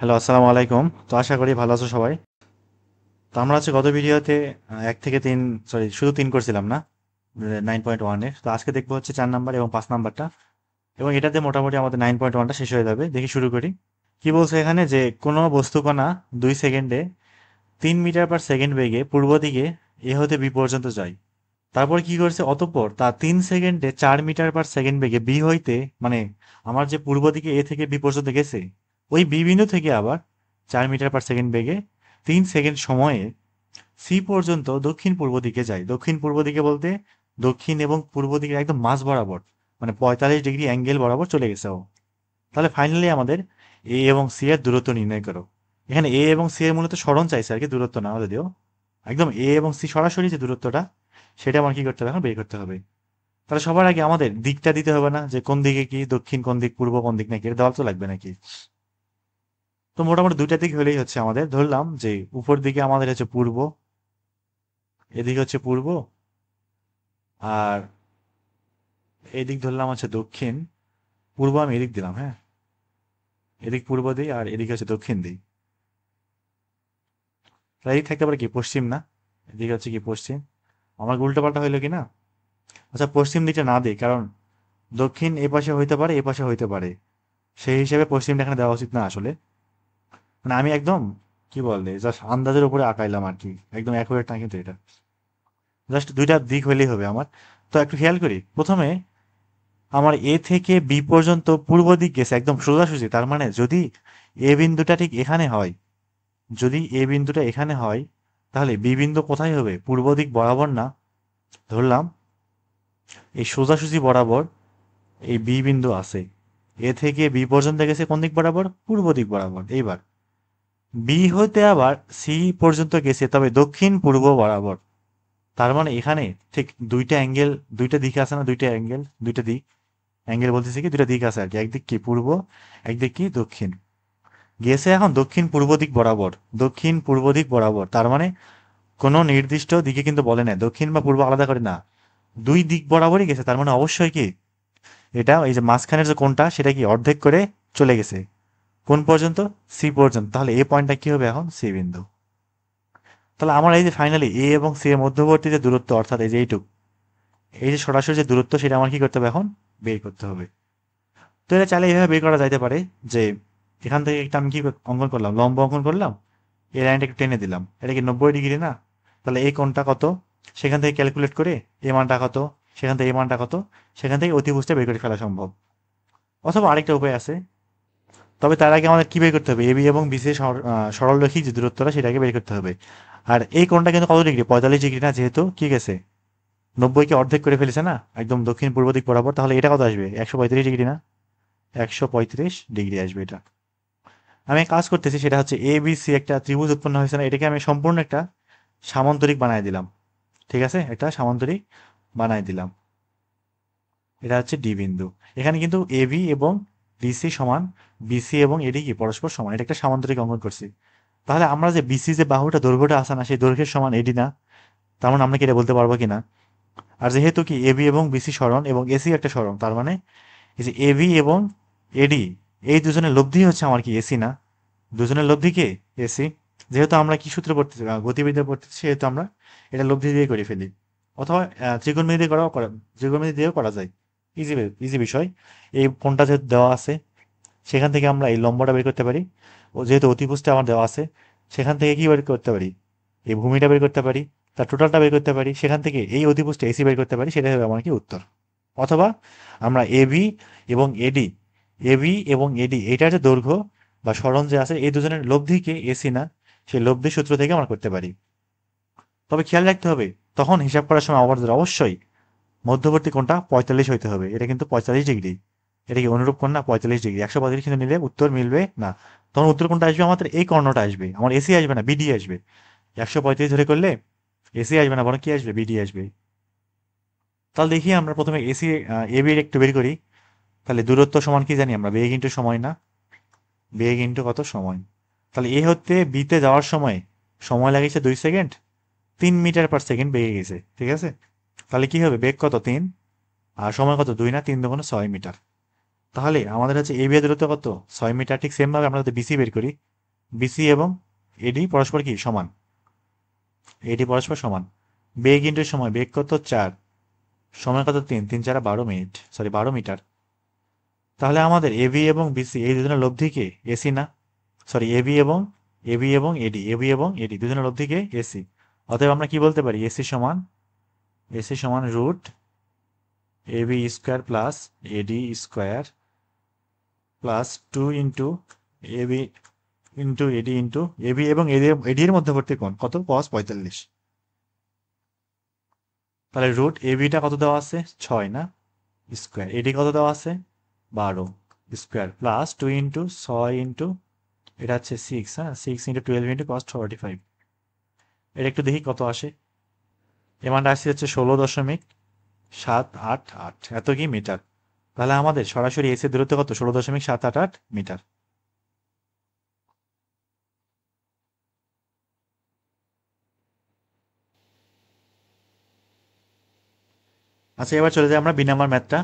Hello, আসসালামু আলাইকুম। তো আশা করি ভালো আছো সবাই। তো আমরা হচ্ছে গত ভিডিওতে 1 থেকে 3, সরি শুধু 3 করছিলাম না, 9.1-এর। তো আজকে দেখবো হচ্ছে 4 নাম্বার এবং 5 নাম্বারটা, এবং এটাতে মোটামুটি আমাদের 9.1টা শেষ হয়ে যাবে। দেখি, শুরু করি। কি বলছে এখানে, যে কোনো বস্তুকণা 2 সেকেন্ডে 3 মিটার পার সেকেন্ড বেগে পূর্ব দিকে এ হতে বি পর্যন্ত যায়। তারপর কি করছে, অতঃপর তা 3 সেকেন্ডে 4 মিটার পার সেকেন্ড বেগে বি হইতে, মানে আমার যে পূর্ব দিকে এ থেকে বি পর্যন্ত গেছে, ওই বি বিন্দু থেকে আবার 4 মিটার পার সেকেন্ড বেগে 3 সেকেন্ড সময়ে সি পর্যন্ত দক্ষিণ পূর্ব দিকে যায়। দক্ষিণ পূর্ব দিকে বলতে দক্ষিণ এবং পূর্ব দিকে একদম মাঝ বরাবর, মানে 45 ডিগ্রি অ্যাঙ্গেল বরাবর চলে গেছে ও। তাহলে ফাইনালি আমাদের এ এবং সি এর দূরত্ব নির্ণয় করো। এখানে এ এবং সি এর মূলত সরণ চাইছে আর কি, দূরত্ব না যদিও। একদম এ এবং সি সরাসরি যে দূরত্বটা, সেটা আমার কি করতে হবে, এখন বের করতে হবে। তাহলে সবার আগে আমাদের দিকটা দিতে হবে না, যে কোন দিকে কি, দক্ষিণ কোন দিক, পূর্ব কোন দিক, নাকি এটা দেওয়া তো লাগবে নাকি। তো মোটামুটি দুইটা দিক হলেই হচ্ছে আমাদের। ধরলাম যে উপর দিকে আমাদের হচ্ছে পূর্ব, এদিকে হচ্ছে পূর্ব, আর এদিক ধরলাম হচ্ছে দক্ষিণ। পূর্ব আমি এদিক দিলাম, হ্যাঁ, এদিক পূর্ব দিই আর এদিকে হচ্ছে দক্ষিণ দিই। তাহলে এদিক থাকতে পারে কি পশ্চিম, না? এদিকে হচ্ছে কি পশ্চিম। আমার উল্টো পাল্টা হইলো কি না? আচ্ছা, পশ্চিম দিকটা না দিই, কারণ দক্ষিণ এ পাশে হইতে পারে, এ পাশে হইতে পারে। সেই হিসেবে পশ্চিমটা এখানে দেওয়া উচিত না আসলে। মানে আমি একদম, কি বলে, জাস্ট আন্দাজের উপরে আঁকাইলাম আর কি, একদম অ্যাকুরেট না কিন্তু এটা। জাস্ট দুইটা দিক হইলেই হবে আমার। তো একটু খেয়াল করি, প্রথমে আমার এ থেকে বি পর্যন্ত পূর্ব দিক গেছে একদম সোজাসুজি। তার মানে যদি এ বিন্দুটা ঠিক এখানে হয়, যদি এ বিন্দুটা এখানে হয়, তাহলে বি বিন্দু কোথায় হবে, পূর্ব দিক বরাবর না? ধরলাম এই সোজাসুজি বরাবর এই বি বিন্দু আছে, এ থেকে বি পর্যন্ত গেছে কোন দিক বরাবর, পূর্ব দিক বরাবর। এইবার বি হতে আবার সি পর্যন্ত গেছে, তবে দক্ষিণ পূর্ব বরাবর। তার মানে এখানে ঠিক দুইটা অ্যাঙ্গেল, দুইটা দিক আছে না, দুইটা অ্যাঙ্গেল, দুইটা দিক। অ্যাঙ্গেল বলতেছি কি, দুইটা দিক আছে আর কি, একদিক কি পূর্ব, একদিক কি দক্ষিণ। গেছে এখন দক্ষিণ পূর্ব দিক বরাবর, দক্ষিণ পূর্ব দিক বরাবর। তার মানে কোনো নির্দিষ্ট দিকে কিন্তু বলে না, দক্ষিণ বা পূর্ব আলাদা করে না, দুই দিক বরাবরই গেছে। তার মানে অবশ্যই কি, এটা এই যে মাঝখানের যে কোণটা, সেটা কি অর্ধেক করে চলে গেছে কোন পর্যন্ত, সি পর্যন্ত। তাহলে এই পয়েন্টটা কি হবে এখন, সি বিন্দু। তাহলে আমার এই যে ফাইনালি এ এবং সি এর মধ্যবর্তী যে দূরত্ব, অর্থাৎ এই যে এইটুক, এই যে সরাসরি যে দূরত্ব, সেটা আমার কি করতে হবে, এখন বের করতে হবে। তো এটা চাইলে এইভাবে বের করা যাইতে পারে, যে এখান থেকে একটা আমি কি অঙ্কন করলাম, লম্ব অঙ্কন করলাম, এই লাইনটা একটু টেনে দিলাম, এটা কি 90 ডিগ্রি না? তাহলে এই কোণটা কত, সেখান থেকে ক্যালকুলেট করে এই মানটা কত, সেখান থেকে এই মানটা কত, সেখান থেকে অতিভুজটা বের করে ফেলা সম্ভব। অথবা আরেকটা উপায় আছে, তবে তার আগে আমাদের কি বের করতে হবে, এবি এবং বিসি সরলরৈখিক যে দূরত্বটা, সেটাকে বের করতে হবে। আর এই কোণটা কিন্তু কত ডিগ্রি, 45 ডিগ্রি না? যেহেতু কি গেছে, 90কে অর্ধেক করে ফেলেছে না, একদম দক্ষিণ পূর্ব দিক বরাবর। তাহলে এটা কত আসবে, 135 ডিগ্রি না? 135 ডিগ্রি আসবে এটা। আমি এক কাজ করতেছি, সেটা হচ্ছে এ বি সি একটা ত্রিভুজ উৎপন্ন হয়েছে না, এটাকে আমি সম্পূর্ণ একটা সামান্তরিক বানায় দিলাম। ঠিক আছে, এটা সামান্তরিক বানায় দিলাম। এটা হচ্ছে ডি বিন্দু। এখানে কিন্তু এ বি এবং বিসি সমান, বিসি এবং এডি কি পরস্পর সমান, এটা একটা সামান্তরিক অঙ্কন করছি। তাহলে আমরা যে বিসি যে বাহুটা, দৈর্ঘ্যটা আসে না, সেই দৈর্ঘ্যের সমান এডি না? তার মানে আমরা কি এটা বলতে পারবো কিনা? আর যেহেতু কি এবি এবং বিসি সরণ এবং এসি একটা সরণ, তার মানে এই যে এবি এবং এডি, এই দুজনের লব্ধি হচ্ছে আমার কি এসি না? দুজনের লব্ধি কে, এসি। যেহেতু আমরা কি সূত্র পড়তেছি, গতিবিদ্যা পড়তেছি, সেহেতু আমরা এটা লব্ধি দিয়ে করে ফেলি। অথবা ত্রিকোণমিতি দিয়ে ত্রিকোণমিতি দিয়েও করা যায়। ইজি, ইজি বিষয়। এই কোণটা যেহেতু দেওয়া আছে, সেখান থেকে আমরা এই লম্বটা বের করতে পারি। ও যেহেতু অতিভুজটা আমার দেওয়া আছে, সেখান থেকে কি বের করতে পারি, এই ভূমিটা বের করতে পারি, তার টোটালটা বের করতে পারি, সেখান থেকে এই অতিভুজটা এসি বের করতে পারি, সেটাই হবে আমার কি উত্তর। অথবা আমরা এবি এবং এডি, এবি এবং এডি এটার যে দৈর্ঘ্য বা সরণ যে আছে, এই দুজনের লব্ধিকে এসি না, সেই লব্ধি সূত্র থেকে আমরা করতে পারি। তবে খেয়াল রাখতে হবে, তখন হিসাব করার সময় আমাদের অবশ্যই মধ্যবর্তী কোণটা 45 হইতে হবে। এটা কিন্তু 45 ডিগ্রি, এটা কি অনুরূপ কোণ না? 45 ডিগ্রি, 135 কিন্তু নিলে উত্তর মিলবে না। তখন উত্তর কোণটা আসবে, আমাদের এই কর্ণটা আসবে, আমার এসি আসবে না, বিডি আসবে। 135 ধরে করলে এসি আসবে না, বরং কি আসবে, বিডি আসবে। তাহলে দেখি আমরা প্রথমে এসি, এবি এর একটু বের করি। তাহলে দূরত্ব সমান কি জানি আমরা, বেগ ইন্টু সময় না? বেগ ইন্টু কত, সময়। তাহলে এ হতে বিতে যাওয়ার সময় সময় লাগিয়েছে 2 সেকেন্ড, 3 মিটার পার সেকেন্ড বেগে গেছে। ঠিক আছে, তাহলে কি হবে, বেগ কত, 3, আর সময় কত, 2 না? 3 × 2 = 6 মিটার। তাহলে আমাদের হচ্ছে এই বিয়ের দূরত্ব কত, 6 মিটার। ঠিক সেম ভাবে আমরা যদি বিসি বের করি, বিসি এবং এডি পরস্পর কি সমান, এডি পরস্পর সমান। বেগ ইন্টু সময়, বেগ কত 4, সময় কত 3, 3 4 12 মিনিট, সরি 12 মিটার। তাহলে আমাদের এবি এবং বিসি এই দুজনের লব্ধি কে এসি না, সরি এবি এবং এডি দুজনের লব্ধি কে এসি। অতএব আমরা কি বলতে পারি, এসি সমান root AB square plus AD square plus 2 into AB into AB এবং এডি এর মধ্যবর্তী কোণ কত, cos 45। তাহলে রুট এবিটা কত দেওয়া আছে 6 না, স্কোয়ার এডি কত দেওয়া আছে 12 স্কোয়ার প্লাস 2 ইন্টু 6 ইন্টু এটা হচ্ছে 6, হ্যাঁ 6 ইন্টু 12 ইন্টু cos 45। এটা একটু দেখি কত আসে। এমানটা আসছে হচ্ছে 16.788, এত কি মিটার। তাহলে আমাদের সরাসরি এসি দূরত্ব কত, 16.788 মিটার। আচ্ছা এবার চলে যাই আমরা বি নাম্বার ম্যাথটা।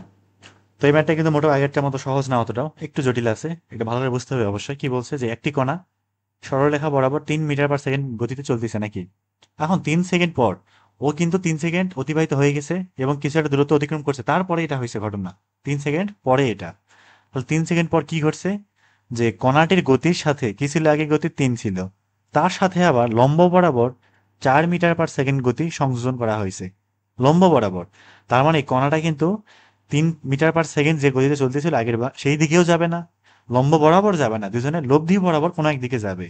তো এই ম্যাথটা কিন্তু মোটেও আগেরটার মতো সহজ না, অতটাও একটু জটিল আছে, এটা ভালো করে বুঝতে হবে অবশ্যই। কি বলছে যে একটি কণা সরলরেখা বরাবর 3 মিটার পার সেকেন্ড গতিতে চলতেছে নাকি। এখন 3 সেকেন্ড পর, ও কিন্তু 3 সেকেন্ড অতিবাহিত হয়ে গেছে এবং কিছু একটা দূরত্ব অতিক্রম করছে, তারপরে এটা হয়েছে ঘটনা, 3 সেকেন্ড পরে এটা। তাহলে 3 সেকেন্ড পর কি ঘটছে, যে কণাটির গতির সাথে কি ছিল, আগে গতি 3 ছিল, তার সাথে আবার লম্ব বরাবর 4 মিটার পার সেকেন্ড গতি সংযোজন করা হয়েছে, লম্ব বরাবর। তার মানে এই কণাটা কিন্তু 3 মিটার পার সেকেন্ড যে গতিতে চলতেছিল আগের বার, সেই দিকেও যাবে না, লম্ব বরাবর যাবে না, দুজনের লব্ধি বরাবর কোনো একদিকে যাবে।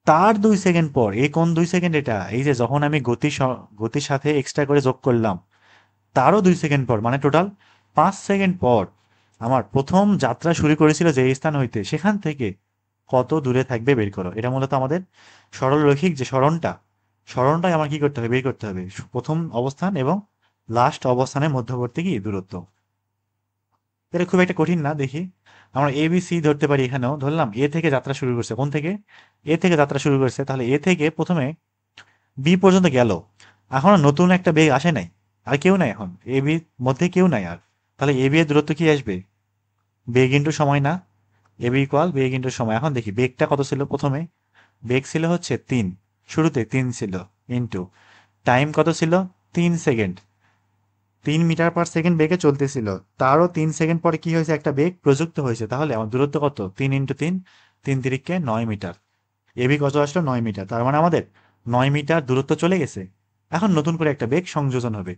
তার 2 সেকেন্ড পর, এই কোন 2 সেকেন্ড, এটা এই যে যখন আমি গতির সাথে এক্সট্রা করে যোগ করলাম, তারও 2 সেকেন্ড পর, মানে টোটাল 5 সেকেন্ড পর আমার প্রথম যাত্রা শুরু করেছিল যে স্থান হইতে, সেখান থেকে কত দূরে থাকবে বের করো। এটা মূলত আমাদের সরলরৈখিক যে সরণটাই আমার কি করতে হবে, বের করতে হবে প্রথম অবস্থান এবং লাস্ট অবস্থানের মধ্যবর্তী কি দূরত্ব। এটা খুব একটা কঠিন না। দেখি আমরা এ বি সি ধরতে পারি, এখানেও ধরলাম এ থেকে যাত্রা শুরু করছে, কোন থেকে, এ থেকে যাত্রা শুরু করছে, তাহলে এ থেকে প্রথমে বি পর্যন্ত গেল, এখনো নতুন একটা বেগ আসে নাই, আর কেউ নাই এখন এ বির মধ্যে কেউ নাই আর। তাহলে এ বি এর দূরত্ব কি আসবে, বেগ ইন্টু সময় না, A B equal beg into সময়। এখন দেখি বেগটা কত ছিল, প্রথমে বেগ ছিল হচ্ছে 3, শুরুতে 3 ছিল, ইন্টু টাইম কত ছিল 3 সেকেন্ড, 3 মিটার পার সেকেন্ড বেগে চলতেছিল, তারও 3 সেকেন্ড পরে কি হয়েছে, একটা বেগ প্রযুক্ত হয়েছে। তাহলে আমার দূরত্ব কত, 3 ইন্টু 3, 3 তিরিকে 9 মিটার। এবি কত আসলো 9 মিটার, তার মানে আমাদের 9 মিটার দূরত্ব চলে গেছে। এখন নতুন করে একটা বেগ সংযোজন হবে।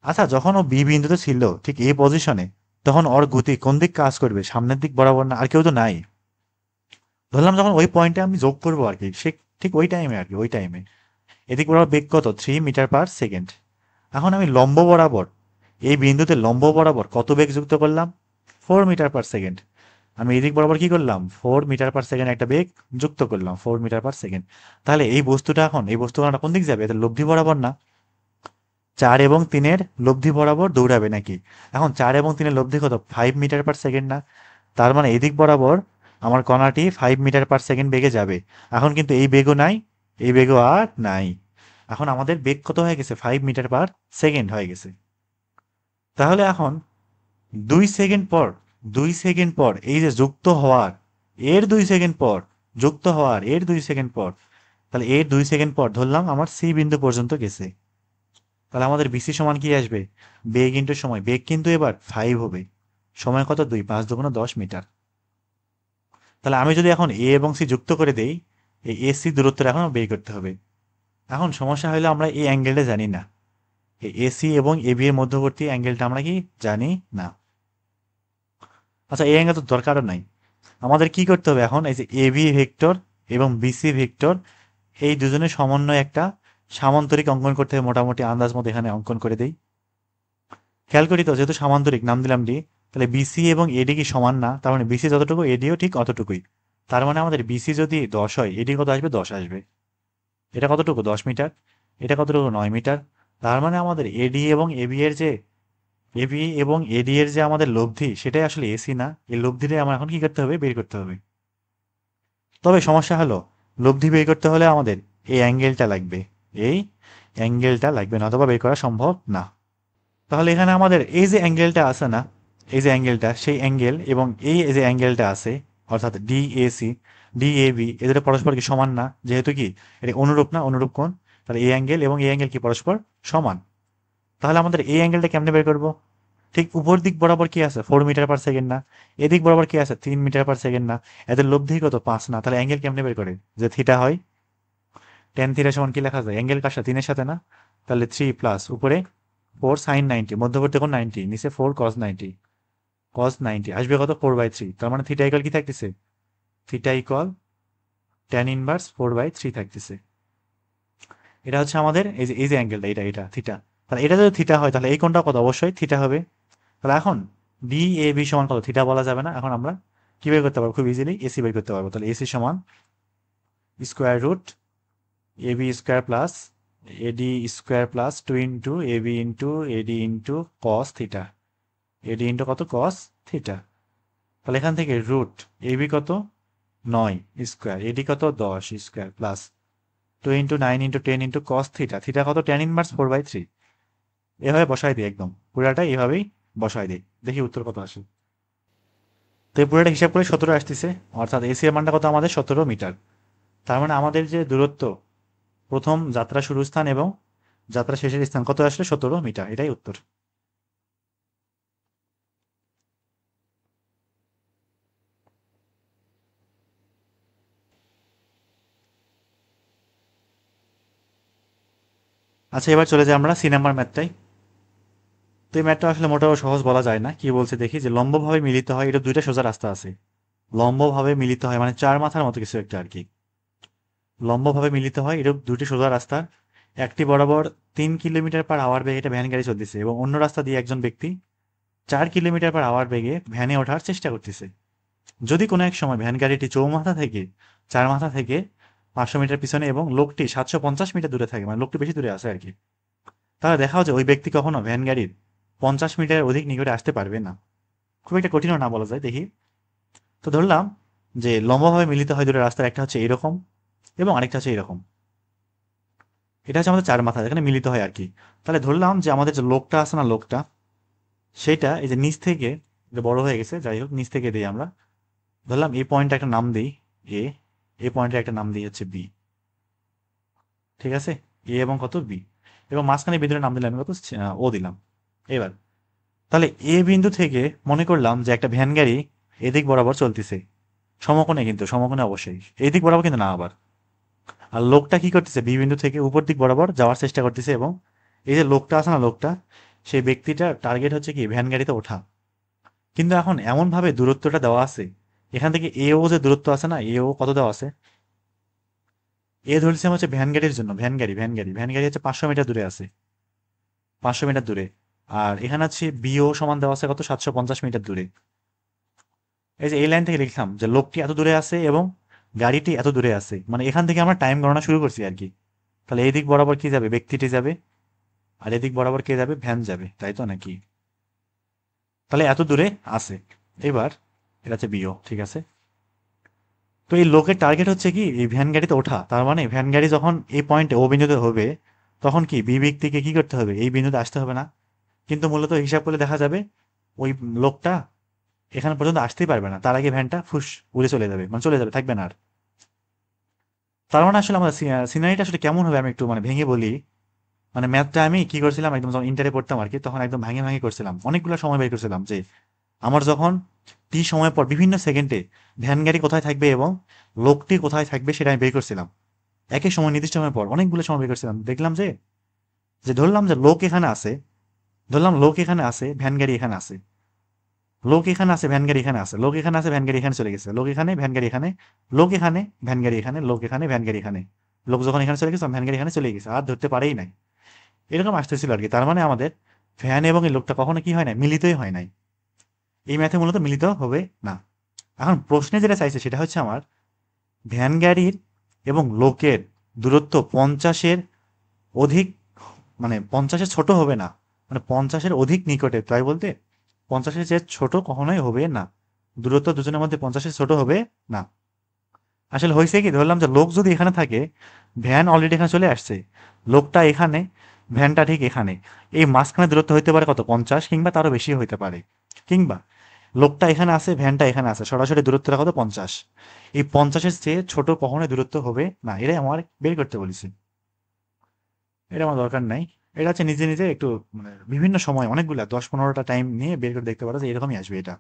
আচ্ছা যখন ও বি বিন্দুতে ছিল ঠিক এই পজিশনে, তখন ওর গতি কোন দিক কাজ করবে, সামনের দিক বরাবর না, আর কেউ তো নাই। ধরলাম যখন ওই পয়েন্টে আমি যোগ করবো আর কি, সে ঠিক ওই টাইমে আর কি, ওই টাইমে এদিক বরাবর বেগ কত 3 মিটার পার সেকেন্ড। এখন আমি লম্ব বরাবর, এই বিন্দুতে লম্ব বরাবর কত বেগ যুক্ত করলাম, 4 মিটার পার সেকেন্ড। আমি এদিক বরাবর কি করলাম, 4 মিটার পার সেকেন্ড একটা বেগ যুক্ত করলাম, 4 মিটার পার সেকেন্ড। তাহলে এই বস্তুটা এখন, এই বস্তুটা কোন দিক যাবে, এদের লব্ধি বরাবর না, 4 এবং 3-এর লব্ধি বরাবর দৌড়াবে নাকি। এখন 4 এবং 3-এর লব্ধি কত, 5 মিটার পার সেকেন্ড না, তার মানে এদিক বরাবর আমার কণাটি 5 মিটার পার সেকেন্ড বেগে যাবে। এখন কিন্তু এই বেগও নাই, এই বেগও আর নাই, এখন আমাদের বেগ কত হয়ে গেছে, 5 মিটার পার সেকেন্ড হয়ে গেছে। তাহলে এখন 2 সেকেন্ড পর, 2 সেকেন্ড পর এই যে যুক্ত হওয়ার, এর 2 সেকেন্ড পর, যুক্ত হওয়ার এর 2 সেকেন্ড পর, তাহলে এর 2 সেকেন্ড পর ধরলাম আমার সি বিন্দু পর্যন্ত গেছে। তাহলে আমাদের বিসি সমান কি আসবে, বেগ ইন্টু সময়, বেগ কিন্তু এবার 5 হবে, সময় কত 2, 5 2 10 মিটার। তাহলে আমি যদি এখন এ এবং সি যুক্ত করে দেই, এই এসি দূরত্বটা এখন বের করতে হবে। এখন সমস্যা হলো আমরা এই অ্যাঙ্গেলটা জানি না, এই এসি এবং এবি এর মধ্যবর্তী অ্যাঙ্গেলটা আমরা কি জানি না। আচ্ছা এই অ্যাঙ্গেল তো দরকারও নাই, আমাদের কি করতে হবে এখন, এই যে এবি ভেক্টর এবং বিসি ভেক্টর, এই দুজনের সমন্বয়ে একটা সামান্তরিক অঙ্কন করতে হবে, মোটামুটি আন্দাজ মতো এখানে অঙ্কন করে দেই। খেয়াল করি তো, যেহেতু সামান্তরিক নাম দিলাম ডি, তাহলে বিসি এবং এডি কি সমান না, তার মানে বিসি যতটুকু এডিও ঠিক অতটুকুই। তার মানে আমাদের বিসি যদি 10 হয়, এডি কত আসবে, 10 আসবে। এটা কতটুকু 10 মিটার, এটা কতটুকু 9 মিটার। তার মানে আমাদের এডি এবং এবি এর যে, এবি এবং এডি এর যে আমাদের লব্ধি, সেটাই আসলে এসি না, এই লব্ধিটাই আমার এখন কি করতে হবে, বের করতে হবে। তবে সমস্যা হলো, লব্ধি বের করতে হলে আমাদের এই অ্যাঙ্গেলটা লাগবে, এই অ্যাঙ্গেলটা লাগবে, নতবা বের করা সম্ভব না। তাহলে এখানে আমাদের এই যে অ্যাঙ্গেলটা আছে না, এই যে অ্যাঙ্গেলটা, সেই অ্যাঙ্গেল এবং এই যে অ্যাঙ্গেলটা আছে, অর্থাৎ ডিএসি ডিএবি এদের পরস্পর কি সমান না, যেহেতু কি এটা অনুরূপ না, অনুরূপ কোণ, তাহলে এই অ্যাঙ্গেল এবং এই অ্যাঙ্গেল কি পরস্পর সমান। তাহলে আমাদের এই অ্যাঙ্গেলটা কেমনে বের করবো? ঠিক উপর দিক বরাবর কি আছে 4 মিটার/সেকেন্ড না, এদিক বরাবর কি আছে 3 মিটার/সেকেন্ড না, এদের লব্ধি কত 5 না, তাহলে অ্যাঙ্গেল কেমনে বের করে? যে থিটা হয়, টেন থিটা সমান কি লেখা যায়? অ্যাঙ্গেল কার সাথে? 3-এর সাথে না, তাহলে 3 প্লাস উপরে 4 sin 90, মধ্যবর্তী কোণ 90, নিচে 4 cos 90, cos 90 আসবে কত 4/3, তার মানে থিটা ইকুয়াল কি থাকতেছে? থিটা ইকুয়াল tan ইনভার্স 4/3 থাকতেছে। এটা হচ্ছে আমাদের এই যে অ্যাঙ্গেলটা, এটা থিটা। তাহলে এটা যদি থিটা হয় তাহলে এই কোণটা কত? অবশ্যই থিটা হবে। তাহলে এখন ডি এ বি সমান কত? থিটা বলা যাবে না, এখন আমরা কি বের করতে পারবো? খুব ইজিলি এসি বের করতে পারবো। তাহলে এসি সমান square root A B square plus AD square plus 2 into A B into AD into cos theta, AD into কত? Cos theta. তাহলে এখান থেকে রুট এ বি কত? 9 স্কোয়ার, এডি কত? 10 square plus 2 into 9 into 10 into cos theta, theta কত? tan inverse 4/3। এভাবে বসাই দিই, একদম পুরাটা এভাবেই বসাই দিই, দেখি উত্তর কত আসে। তো এই পুরোটা হিসাব করে 17 আসতেছে, অর্থাৎ এসি এর মানটা কত আমাদের? 17 মিটার। তার মানে আমাদের যে দূরত্ব প্রথম যাত্রা শুরু স্থান এবং যাত্রা শেষের স্থান কত আসলে? 17 মিটার, এটাই উত্তর। আচ্ছা, এবার চলে যাই আমরা সি নাম্বার ম্যাথটাই। তো এই ম্যাথটা আসলে মোটেও সহজ বলা যায় না। কি বলছে দেখি, যে লম্বভাবে মিলিত হয়, এটা দুইটা সোজা রাস্তা আছে। লম্বভাবে মিলিত হয় মানে চার মাথার মতো কিছু একটা আর কি। লম্বভাবে মিলিত হয়, এটা দুটি সোজা রাস্তা। একটি বরাবর 3 কিলোমিটার/আওয়ার বেগে এটা ভ্যান গাড়ি চলতেছে এবং অন্য রাস্তা দিয়ে একজন ব্যক্তি 4 কিলোমিটার/আওয়ার বেগে ভ্যানে ওঠার চেষ্টা করতেছে। যদি কোনো এক সময় ভ্যান গাড়িটি চৌমাথা থেকে 4 মাথা থেকে 500 মিটার পিছনে এবং লোকটি 750 মিটার দূরে থাকে, মানে লোকটি বেশি দূরে আছে আর কি, তাহলে দেখাও যে ওই ব্যক্তি কখনো ভ্যান গাড়ির 50 মিটারের অধিক নিকটে আসতে পারবে না। খুব একটা কঠিনও না বলা যায়, দেখি। তো ধরলাম যে লম্বভাবে মিলিত হয় দুটো রাস্তার, একটা হচ্ছে এরকম এবং আরেকটা হচ্ছে এরকম। এটা হচ্ছে আমাদের 4 মাথা, যেখানে মিলিত হয় আর কি। তাহলে ধরলাম যে আমাদের যে লোকটা আছে না, লোকটা সেটা এই যে নিচ থেকে, এটা বড় হয়ে গেছে, যাই হোক নিচ থেকে দিই আমরা। ধরলাম এই পয়েন্টটা একটা নাম দিই এ, এই পয়েন্টের একটা নাম দিই হচ্ছে বি, ঠিক আছে? এ এবং কত? বি। এবং মাঝখানে বিন্দুর নাম দিলাম আমি কত? ও দিলাম। এবার তাহলে এ বিন্দু থেকে মনে করলাম যে একটা ভ্যান গাড়ি এদিক বরাবর চলতেছে, সমকোণে, কিন্তু সমকোণে অবশ্যই, এদিক বরাবর কিন্তু না আবার। আর লোকটা কি করতেছে? বি বিন্দু থেকে উপর দিক বরাবর যাওয়ার চেষ্টা করতেছে এবং এই যে লোকটা আছে না, লোকটা, সেই ব্যক্তিটার টার্গেট হচ্ছে কি ভ্যান গাড়িতে ওঠা। কিন্তু এখন এমন ভাবে দূরত্বটা দেওয়া আছে, এখান থেকে এও যে দূরত্ব আছে না, এও কত দেওয়া আছে? এ ধরছিলাম হচ্ছে ভ্যান গাড়ির জন্য, ভ্যান গাড়ি হচ্ছে 500 মিটার দূরে আছে, 500 মিটার দূরে। আর এখানে হচ্ছে বিও সমান দেওয়া আছে কত? 750 মিটার দূরে। এই যে এই লাইন থেকে লিখলাম যে লোকটি এত দূরে আছে এবং গাড়িটি এত দূরে আছে, মানে এখান থেকে আমরা টাইম গণনা শুরু করছি আর কি। তাহলে এই দিক বরাবর কি যাবে? ব্যক্তিটি যাবে, আর এদিক বরাবর কে যাবে? ভ্যান যাবে, তাই তো নাকি? তাহলে এত দূরে আছে। এবার এটা হচ্ছে বিও, ঠিক আছে। তো এই লোকের টার্গেট হচ্ছে কি এই ভ্যান গাড়িতে ওঠা, তার মানে ভ্যান গাড়ি যখন এই পয়েন্টে ও বিন্দুতে হবে, তখন কি বি ব্যক্তিকে কি করতে হবে? এই বিন্দুতে আসতে হবে না? কিন্তু মূলত হিসাব করলে দেখা যাবে ওই লোকটা এখানে পর্যন্ত আসতেই পারবে না, তার আগে ভ্যানটা ফুস উড়ে চলে যাবে, মানে চলে যাবে, থাকবে না আর। তার মানে আসলে আমাদের সিনারিটা আসলে কেমন হবে আমি একটু মানে ভেঙে বলি। মানে ম্যাথটা আমি কি করছিলাম, একদম যখন ইন্টারে পড়তাম আর কি, তখন একদম ভাঙে ভাঙে করছিলাম, অনেকগুলো সময় বের করছিলাম যে আমার যখন টি সময় পর বিভিন্ন সেকেন্ডে ভ্যান গাড়ি কোথায় থাকবে এবং লোকটি কোথায় থাকবে সেটা আমি বের করছিলাম। একই সময় নির্দিষ্ট সময় পর অনেকগুলো সময় বের করছিলাম, দেখলাম যে যে ধরলাম যে লোক এখানে আছে, ধরলাম লোক এখানে আছে, ভ্যান গাড়ি এখানে আছে, লোক এখানে আছে, ভ্যান গাড়ি এখানে আছে, লোক এখানে আছে, ভ্যান গাড়ি এখানে চলে গেছে, লোক এখানে, ভ্যান গাড়ি এখানে, লোক এখানে, ভ্যান গাড়ি এখানে, লোক এখানে, ভ্যান গাড়ি এখানে। লোক যখন এখানে চলে গেছে ভ্যান গাড়ি এখানে চলে গেছে, আর ধরতে পারেই নাই। এরকম আসতেছিল আর কি। তার মানে আমাদের ভ্যান এবং এই লোকটা কখনো কি হয় নাই? মিলিতই হয় নাই। এই ম্যাথে মূলত মিলিত হবে না। এখন প্রশ্নে যেটা চাইছে সেটা হচ্ছে আমার ভ্যান গাড়ির এবং লোকের দূরত্ব 50-এর অধিক, মানে 50-এর ছোট হবে না, মানে 50-এর অধিক নিকটে, তাই বলতে 50-এর চেয়ে ছোট কখনোই হবে না। দূরত্ব দুজনের মধ্যে 50-এর ছোট হবে না। আসলে হয়েছে কি, ধরলাম যে লোক যদি এখানে থাকে, ভ্যান অলরেডি এখানে চলে আসছে, লোকটা এখানে, ভ্যানটা ঠিক এখানে, এই মাঝখানে দূরত্ব হইতে পারে কত? 50 কিংবা তারও বেশি হইতে পারে। কিংবা লোকটা এখানে আছে, ভ্যানটা এখানে আছে, সরাসরি দূরত্বটা কত? 50। এই 50-এর চেয়ে ছোট কখনোই দূরত্ব হবে না, এটাই আমার বের করতে বলেছি। এটা আমার দরকার নাই। এটা হচ্ছে নিজে নিজে একটু মানে বিভিন্ন সময় অনেকগুলা 10-15টা টাইম নিয়ে বের করে দেখতে পারো যে এরকমই আসবে এটা।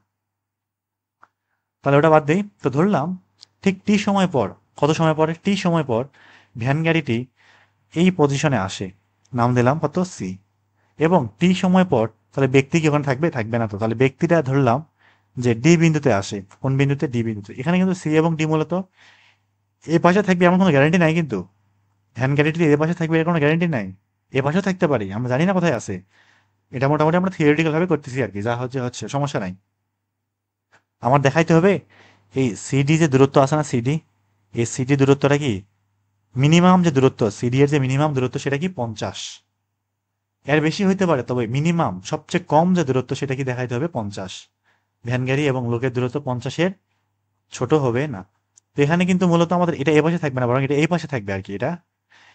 তাহলে ওটা বাদ দেই। তো ধরলাম ঠিক টি সময় পর, কত সময় পরে? টি সময় পর ভ্যান গাড়িটি এই পজিশনে আসে, নাম দিলাম কত? সি। এবং টি সময় পর তাহলে ব্যক্তি কি ওখানে থাকবে? থাকবে না। তো তাহলে ব্যক্তিটা ধরলাম যে ডি বিন্দুতে আসে। কোন বিন্দুতে? ডি বিন্দুতে। এখানে কিন্তু সি এবং ডি মূলত এ পাশে থাকবে এমন কোনো গ্যারান্টি নাই কিন্তু। ভ্যান গাড়িটি এ পাশে থাকবে এর কোনো গ্যারান্টি নাই। এ পাশেও থাকতে পারি, আমরা জানি না কোথায় আছে। এটা মোটামুটি আমরা থিওরিটিক্যাল ভাবে করতেছি আর কি, যা হচ্ছে হচ্ছে, সমস্যা নাই। আমার দেখাইতে হবে এই সিডি যে দূরত্ব আছে না, সিডি, এই সিডি দূরত্বটা কি মিনিমাম যে দূরত্ব, সিডি এর যে মিনিমাম দূরত্ব সেটা কি 50। এর বেশি হইতে পারে, তবে মিনিমাম সবচেয়ে কম যে দূরত্ব সেটা কি দেখাইতে হবে? 50। ভ্যান গাড়ি এবং লোকের দূরত্ব 50-এর ছোট হবে না। তো এখানে কিন্তু মূলত আমাদের এটা এ পাশে থাকবে না, বরং এটা এই পাশে থাকবে আর কি। এটা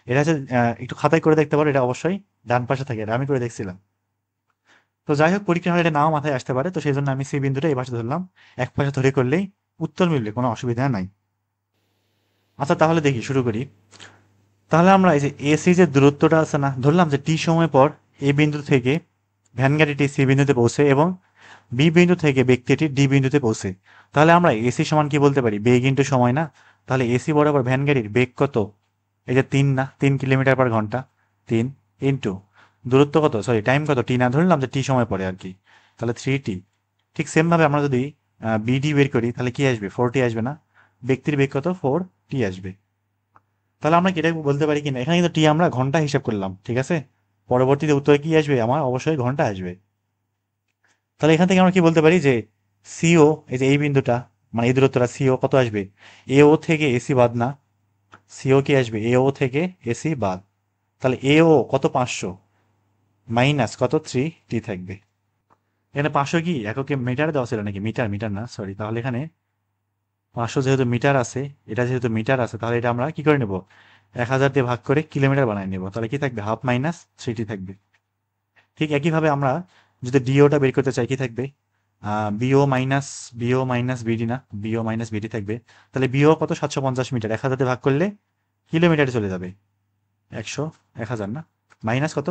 এটা হচ্ছে একটু খাতায় করে দেখতে পারো, এটা অবশ্যই ডান পাশে থাকে, এটা আমি করে দেখছিলাম। তো যাই হোক, পরীক্ষা হলে এটা নাও মাথায় আসতে পারে, তো সেই জন্য আমি সি বিন্দুটা এই পাশে ধরলাম। এক পাশে ধরে করলেই উত্তর মিলবে, কোনো অসুবিধা নাই। আচ্ছা তাহলে দেখি, শুরু করি। তাহলে আমরা এই যে এসি যে দূরত্বটা আছে না, ধরলাম যে টি সময় পর এ বিন্দু থেকে ভ্যান গাড়িটি সি বিন্দুতে পৌঁছে এবং বি বিন্দু থেকে ব্যক্তিটি ডি বিন্দুতে পৌঁছে। তাহলে আমরা এসি সমান কি বলতে পারি? বেগ ইন্টু সময় না? তাহলে এসি বরাবর ভ্যান গাড়ির বেগ কত? এই যে 3 না, 3 কিলোমিটার/ঘন্টা। 3 ইন্টু দূরত্ব কত, সরি টাইম কত? টি না, ধরলাম যে টি সময় পরে আর কি। তাহলে 3t। ঠিক সেম ভাবে আমরা যদি বিডি বের করি তাহলে কি আসবে? 4t আসবে না? ব্যক্তির বেগ কত? 4t আসবে। তাহলে আমরা কি এটা বলতে পারি কিনা, এখানে কিন্তু টি আমরা ঘন্টা হিসাব করলাম, ঠিক আছে? পরবর্তীতে উত্তরে কি আসবে? আমার অবশ্যই ঘন্টা আসবে। তাহলে এখান থেকে আমরা কি বলতে পারি যে সিও, এই যে এই বিন্দুটা, মানে এই দূরত্বটা সিও কত আসবে? এও থেকে এসি বাদ না? সিও কি আসবে? এও থেকে এসি বাদ। তাহলে এও কত? 500 মাইনাস কত? 3t থাকবে। এখানে 500 কি এককে মিটারে দেওয়া ছিল নাকি? মিটার, মিটার না, সরি। তাহলে এখানে 500 যেহেতু মিটার আছে, এটা যেহেতু মিটার আছে, তাহলে এটা আমরা কি করে নেব? 1000 দিয়ে ভাগ করে কিলোমিটার বানায় নেব। তাহলে কি থাকবে? হাফ মাইনাস 3t থাকবে। ঠিক একইভাবে আমরা যদি ডিওটা বের করতে চাই, কি থাকবে? বিও মাইনাস বিডি না, বিও মাইনাস বিডি থাকবে। তাহলে বিও কত? 750 মিটার। 1000 দিয়ে ভাগ করলে কিলোমিটারে চলে যাবে। 100, 1000 না, মাইনাস কত?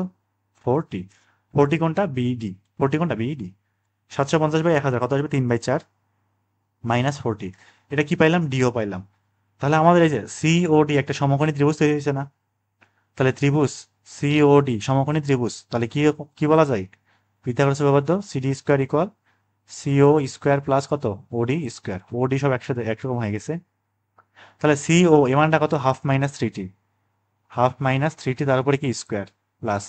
4t। 4t কোনটা? বিডি। 4t কোনটা? বিডি। 750/1000 কত আসবে? 3/4 মাইনাস 4t। এটা কি পাইলাম? ডিও পাইলাম। তাহলে আমাদের এই যে সিওডি একটা সমকোণী ত্রিভুজ তৈরি হয়েছে না? তাহলে ত্রিভুজ সিওডি সমকোণী ত্রিভুজ, তাহলে কি কি বলা যায়? পিথাগোরাসের উপপাদ্য CD square equal CO square plus কত? OD square. ওডি সব একসাথে একরকম হয়ে গেছে। তাহলে সিও এর মানটা কত? Half minus 3t। Half minus 3t, তার উপরে কি? স্কোয়ার প্লাস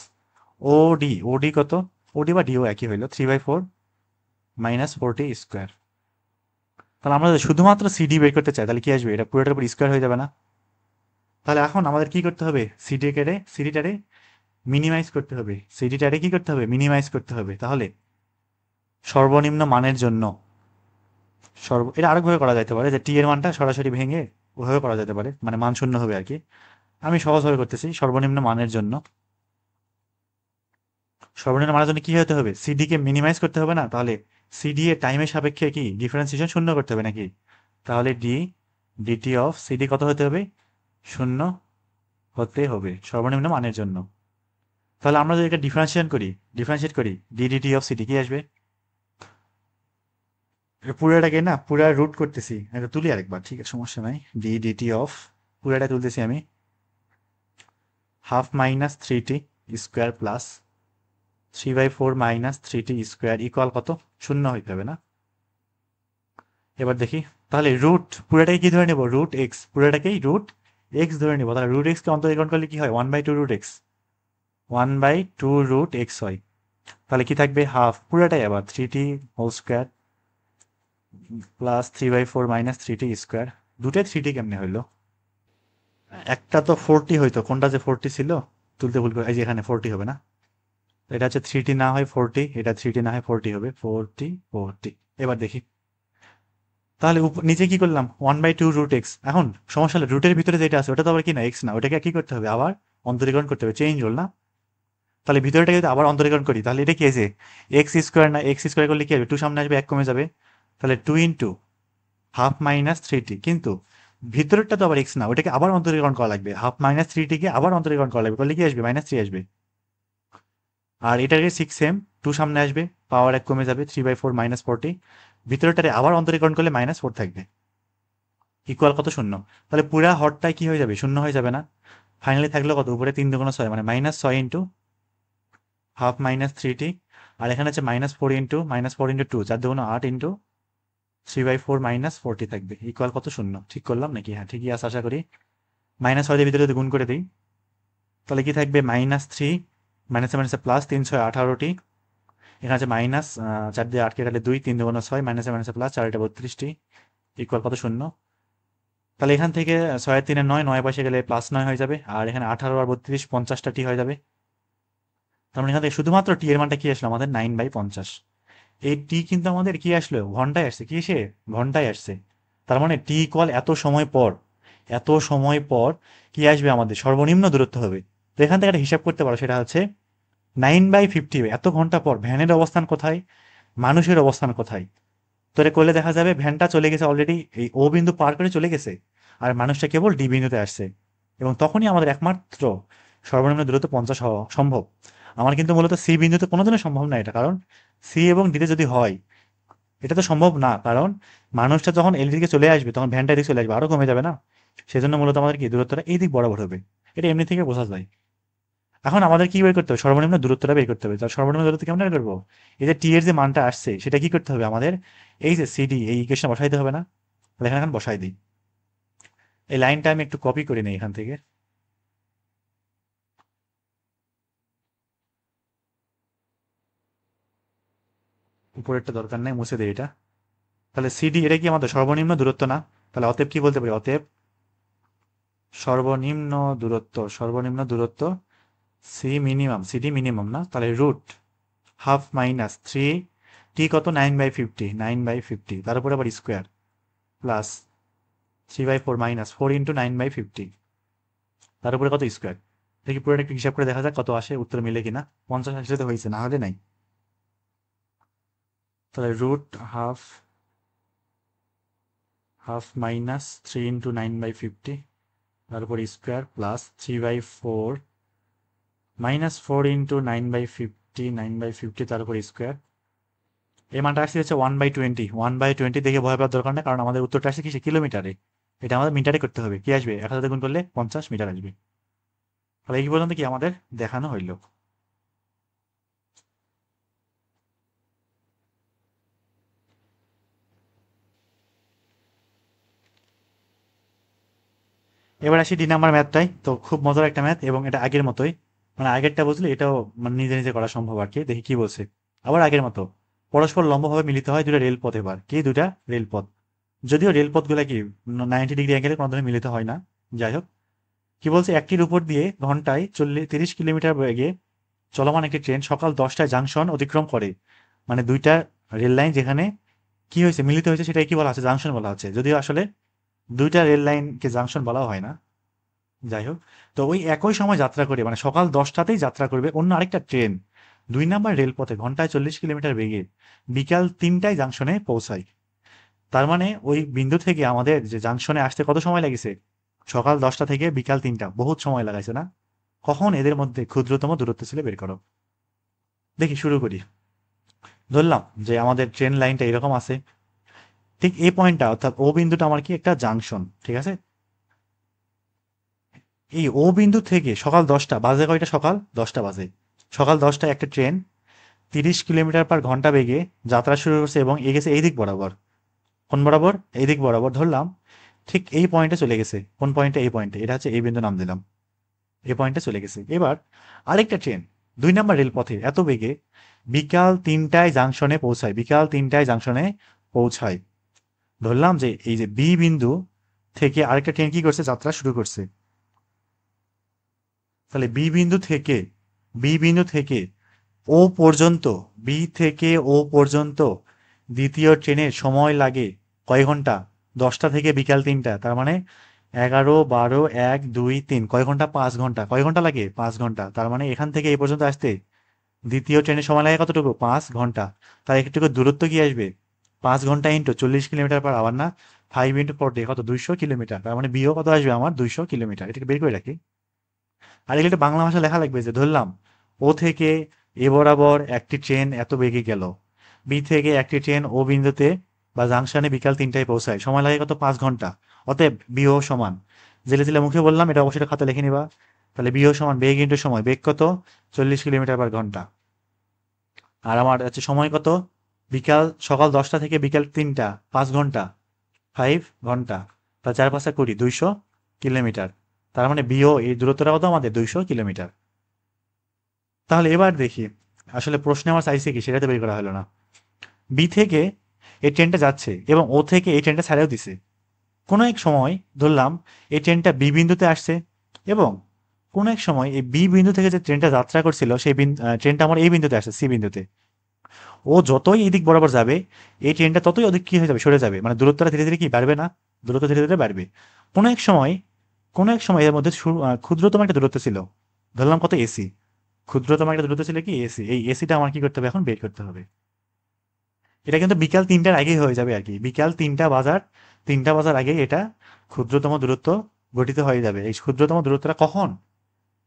ওডি। ওডি কত? ওডি বা ডিও একই হইলো, 3/4 মাইনাস 4t স্কোয়ার। তাহলে আমরা যদি শুধুমাত্র সিডি বের করতে চাই তাহলে কি আসবে? এটা পুরোটার উপর স্কোয়ার হয়ে যাবে না? তাহলে এখন আমাদের কি করতে হবে? সিডিটারে মিনিমাইজ করতে হবে। সিডিটারে কি করতে হবে? মিনিমাইজ করতে হবে। তাহলে সর্বনিম্ন মানের জন্য এটা আরেকভাবে করা যেতে পারে যে টি এর মানটা সরাসরি ভেঙে ওভাবে করা যেতে পারে, মানে মান শূন্য হবে আর কি। আমি সহজভাবে করতেছি। সর্বনিম্ন মানের জন্য, সর্বনিম্ন মানের জন্য কি হতে হবে? সিডি কে মিনিমাইজ করতে হবে না? তাহলে সিডি এর টাইমের সাপেক্ষে কি ডিফারেন্সিয়েশন শূন্য করতে হবে নাকি? তাহলে ডিটি অফ সিডি কত হতে হবে? শূন্য হতে হবে সর্বনিম্ন মানের জন্য। তাহলে আমরা যদি এটা ডিফারেন্সিয়েট করি ডিডিটি অফ সিডি কি আসবে? পুরোটাকে না পুরা রুট করতেছি, এটা তুলি আরেকবার, ঠিক আছে, সমস্যা নাই। ডিটি অফ পুরাটা তুলতেছি আমি। Half minus 3t square plus 3/4 minus 3t square equal কত? শূন্য হইতে হবে না? এবার দেখি। তাহলে রুট পুরাটাকে কি ধরে নেব? Root X. পুরাটাকেই রুট এক্স ধরে নেব। তাহলে রুট এক্সকে অন্তরীকরণ করলে কি হয়? 1/2 রুট এক্স। 1/2 রুট এক্স হয়। তাহলে কি থাকবে? হাফ পুরাটাই আবার 3t whole square plus 3/4 minus 3t square. দুটোই 3t কেমনে হইলো? একটা তো 40 হইতো, কোনটা যে 40 ছিল তুলতে ভুল করে, এই যে এখানে 40 হবে না? এটা হচ্ছে 3t না হয় 40, এটা 3t না হয় 40 হবে, 40 40। এবার দেখি। তাহলে নিচে কি করলাম? 1/2 রুট এক্স। এখন সমস্যা হলো রুটের ভিতরে যেটা আছে ওটা তো আবার কি না? এক্স না, ওটাকে কি করতে হবে? আবার অন্তরীকরণ করতে হবে, চেঞ্জ হল না? তাহলে ভিতরেটাকে যদি আবার অন্তরীকরণ করি তাহলে এটা কি আছে? এক্স স্কোয়ার না? এক্স স্কোয়ার করলে কি হবে? 2 সামনে আসবে, 1 কমে যাবে। তাহলে 2 × ½ - 3t, কিন্তু ভিতরেরটা তো আবার এক্স না, ওটাকে আবার অন্তরীকরণ করা লাগবে, ½ - 3t কে আবার অন্তরীকরণ করা লাগবে, করলে কি আসবে? -3 আসবে। আর এটাকে 6m, 2 সামনে আসবে, পাওয়ার 1 কমে যাবে, 3/4 - 40, ভিতরেরটারে আবার অন্তরীকরণ করলে -4 থাকবে, ইকুয়াল কত? 0। তাহলে পুরা হরটাই কি হয়ে যাবে? 0 হয়ে যাবে না? ফাইনালি থাকলো কত? উপরে 3 × 6 মানে -6 × ½ - 3t, আর এখানে আছে -4 × -4 × 2, 4 × 8 × 3/4 - 40 থাকবে, ইকুয়াল কত? 0। ঠিক করলাম নাকি? হ্যাঁ, ঠিকই আছে আশা করি। -6 দিয়ে ভিতরে যদি গুণ করে দিই, তাহলে কি থাকবে? -3, মাইনাসে মাইনাসে প্লাস, 3 × 6 = 18টি, এখানে আছে মাইনাস, 4 দিয়ে 8 কে কাটলে 2, 3 × 6, মাইনাসে মাইনাসে প্লাস, 4 × 32টি, ইকুয়াল কত? 0। তাহলে এখান থেকে 6 3 9, 9 পাশে গেলে +9 হয়ে যাবে, আর এখানে 18 আর 32, 50টা টি হয়ে যাবে। তার মানে এখান থেকে শুধুমাত্র টি এর মানটা কি আসলো? আমাদের 9/50। এই টি কিন্তু আমাদের কি আসলো? ঘন্টায় আসছে। কি এসে? ঘন্টায় আসছে। তার মানে টি ইকুয়াল এত সময় পর, এত সময় পর কি আসবে? আমাদের সর্বনিম্ন দূরত্ব হবে। তো এখান থেকে একটা হিসাব করতে পারো, সেটা হচ্ছে 9/50। এত ঘন্টা পর ভ্যানের অবস্থান কোথায়, মানুষের অবস্থান কোথায়? তো এটা করলে দেখা যাবে ভ্যানটা চলে গেছে অলরেডি, এই ও বিন্দু পার করে চলে গেছে, আর মানুষটা কেবল ডি বিন্দুতে আসছে, এবং তখনই আমাদের একমাত্র সর্বনিম্ন দূরত্ব 50 হওয়া সম্ভব। আমার কিন্তু মূলত সি বিন্দুতে কোনোদিনও সম্ভব না এটা, কারণ সি এবং ডিতে যদি হয়, এটা তো সম্ভব না, কারণ মানুষটা যখন এল দিকে চলে আসবে তখন ভ্যানটা এদিকে চলে আসবে, আরো কমে যাবে না? সেজন্য মূলত আমাদের কি দূরত্বটা এই দিক বরাবর হবে, এটা এমনি থেকে বোঝা যায়। এখন আমাদের কি বের করতে হবে? সর্বনিম্ন দূরত্বটা বের করতে হবে। তার সর্বনিম্ন দূরত্ব কেমন বের করবো? এই যে টি এর যে মানটা আসছে সেটা কি করতে হবে আমাদের? এই যে সিডি, এই ইকুয়েশন বসাইতে হবে না? তাহলে এখানে এখন বসাই দিই। এই লাইনটা আমি একটু কপি করে নিই এখান থেকে। উপরেরটা দরকার নেই, মুছে দিই এটা। তাহলে সিডি এটা কি আমাদের সর্বনিম্ন দূরত্ব না? তাহলে অতএব কি বলতে পারি? অতএব সর্বনিম্ন দূরত্ব, সর্বনিম্ন দূরত্ব সি মিনিমাম, সিডি মিনিমাম না, তাহলে √½ - 3, টি কত? 9/50, 9/50, তার উপরে আবার স্কোয়ার, প্লাস 3/4 - 4 × 9/50, তার উপরে কত? স্কোয়ার। দেখি পুরোটা একটু হিসাব করে দেখা যাক কত আসে, উত্তর মিলে কিনা। 50 আসলে তো হয়েছে, না হলে নাই। তাহলে √½ - 3 × 9/50, তার উপর স্কোয়ার, প্লাস 3/4 -4 × 9/50, 9/50, তার উপর স্কোয়ার। এই মানটা আসছে হচ্ছে 1/20। 1/20 দেখে ভয় পাওয়ার দরকার নেই, কারণ আমাদের উত্তরটা আসছে কিসে? কিলোমিটারে। এটা আমাদের মিটারে করতে হবে। কি আসবে? 1000 গুণ করলে 50 মিটার আসবে। তাহলে এই পর্যন্ত কি আমাদের দেখানো হইল। এবার আসি ডি নাম্বার ম্যাথটাই। তো খুব মজার একটা ম্যাথ, এবং এটা আগের মতোই, মানে আগেরটা বুঝলে এটাও মানে নিজে নিজে করা সম্ভব আর কি। দেখি কি বলছে। আবার আগের মতো, পরস্পর লম্বভাবে মিলিত হয় দুটা রেলপথ। এবার কি? দুটা রেলপথ। যদিও রেলপথগুলা কি 90 ডিগ্রি অ্যাঙ্গেলে কোনোদিন মিলিত হয় না। যাই হোক, কি বলছে? একটির উপর দিয়ে ঘন্টায় 30 কিলোমিটার বেগে চলমান একটি ট্রেন সকাল 10টায় জাংশন অতিক্রম করে। মানে দুইটা রেল লাইন যেখানে কি হয়েছে? মিলিত হয়েছে, সেটাই কি বলা আছে? জাংশন বলা হচ্ছে। যদিও আসলে দুইটা রেল লাইনকে জাংশন বলা হয় না। যাই হোক, তো ওই একই সময় যাত্রা করে, মানে সকাল 10টাতেই যাত্রা করবে অন্য আরেকটা ট্রেন 2 নম্বর রেলপথে ঘন্টায় 40 কিলোমিটার বেগে বিকাল 3টায় জাংশনে পৌঁছায়। তার মানে ওই বিন্দু থেকে আমাদের যে জাংশনে আসতে কত সময় লেগেছে? সকাল 10টা থেকে বিকাল 3টা, বহুত সময় লাগাইছে না? কখন এদের মধ্যে ক্ষুদ্রতম দূরত্ব ছিল বের করো। দেখি, শুরু করি। ধরলাম যে আমাদের ট্রেন লাইনটা এরকম আছে, ঠিক এই পয়েন্টটা অর্থাৎ ও বিন্দুটা আমার কি? একটা জাংশন, ঠিক আছে? এই ও বিন্দু থেকে সকাল 10টা বাজে, কয়টা? সকাল 10টা বাজে। সকাল 10টায় একটা ট্রেন 30 কিলোমিটার/ঘন্টা বেগে যাত্রা শুরু করছে এবং এগেছে এই দিক বরাবর। কোন বরাবর? এই দিক বরাবর। ধরলাম ঠিক এই পয়েন্টে চলে গেছে। কোন পয়েন্টে? এই পয়েন্টে। এটা হচ্ছে এই বিন্দু, নাম দিলাম। এই পয়েন্টে চলে গেছে। এবার আরেকটা ট্রেন 2 নম্বর রেলপথে এত বেগে বিকাল 3টায় জাংশনে পৌঁছায়, বিকাল 3টায় জাংশনে পৌঁছায়। ধরলাম যে এই যে বি বিন্দু থেকে আরেকটা ট্রেন কি করছে? যাত্রা শুরু করছে। তাহলে বি বিন্দু থেকে ও পর্যন্ত, বি থেকে ও পর্যন্ত দ্বিতীয় ট্রেনের সময় লাগে কয় ঘন্টা? 10টা থেকে বিকাল 3টা, তার মানে 11, 12, 1, 2, 3, কয় ঘন্টা? 5 ঘন্টা। কয় ঘন্টা লাগে? 5 ঘন্টা। তার মানে এখান থেকে এই পর্যন্ত আসতে দ্বিতীয় ট্রেনের সময় লাগে কতটুকু? 5 ঘন্টা। তার একটুকু দূরত্ব কি আসবে? 5 ঘন্টা ইন্টু 40 কিলোমিটার/আওয়ার না, 5 × 4 কত 200 কিলোমিটার, তার মানে বিও কত আসবে আমার 200 কিলোমিটার। এটাকে বের করে রাখি। আর এগুলো বাংলা ভাষা লেখা লাগবে যে ধরলাম ও থেকে এ বরাবর একটি ট্রেন এত বেগে গেল, বি থেকে একটি ট্রেন ও বিন্দুতে বা জাংশনে বিকাল 3টায় পৌঁছায়, সময় লাগে কত 5 ঘন্টা। অতএব বিও সমান, জেলে জেলে মুখে বললাম, এটা অবশ্যই খাতা লিখে নিবা। তাহলে বিও সমান বেগ ইন্টু সময়, বেগ কত 40 কিলোমিটার/ঘন্টা। আর আমার হচ্ছে সময় কত, সকাল 10টা থেকে বিকাল 3টা, 5 ঘন্টা, 5 ঘন্টা। তা 4×5 = 20, 200 কিলোমিটার। তার মানে বিও এই দূরত্বটা কত আমাদের 200 কিলোমিটার। তাহলে এবার দেখি আসলে প্রশ্নে আমার চাইছে কি, সেটা তো বের করা হলো না। বি থেকে এই ট্রেনটা যাচ্ছে এবং ও থেকে এই ট্রেনটা ছাড়াও দিছে। কোনো এক সময় ধরলাম এই ট্রেনটা বি বিন্দুতে আসছে এবং কোনো এক সময় এই বি বিন্দু থেকে যে ট্রেনটা যাত্রা করছিল সেই ট্রেনটা আমার এই বিন্দুতে আসছে, সি বিন্দুতে। ও যতই এদিক বরাবর যাবে এই ট্রেনটা ততই অধিক কি হয়ে যাবে, সরে যাবে, মানে দূরত্বটা ধীরে ধীরে কি বাড়বে না, দূরত্ব ধীরে ধীরে বাড়বে। কোনো এক সময় কোনো এক সময় এর মধ্যে ক্ষুদ্রতম একটা দূরত্ব ছিল, ধরলাম কত এসি, ক্ষুদ্রতম একটা দূরত্ব ছিল কি এসি। এই এসিটা আমার কি করতে হবে, এখন বের করতে হবে। এটা কিন্তু বিকাল 3টার আগেই হয়ে যাবে আর কি, বিকাল 3টা বাজার আগে এটা ক্ষুদ্রতম দূরত্ব গঠিত হয়ে যাবে। এই ক্ষুদ্রতম দূরত্বটা কখন,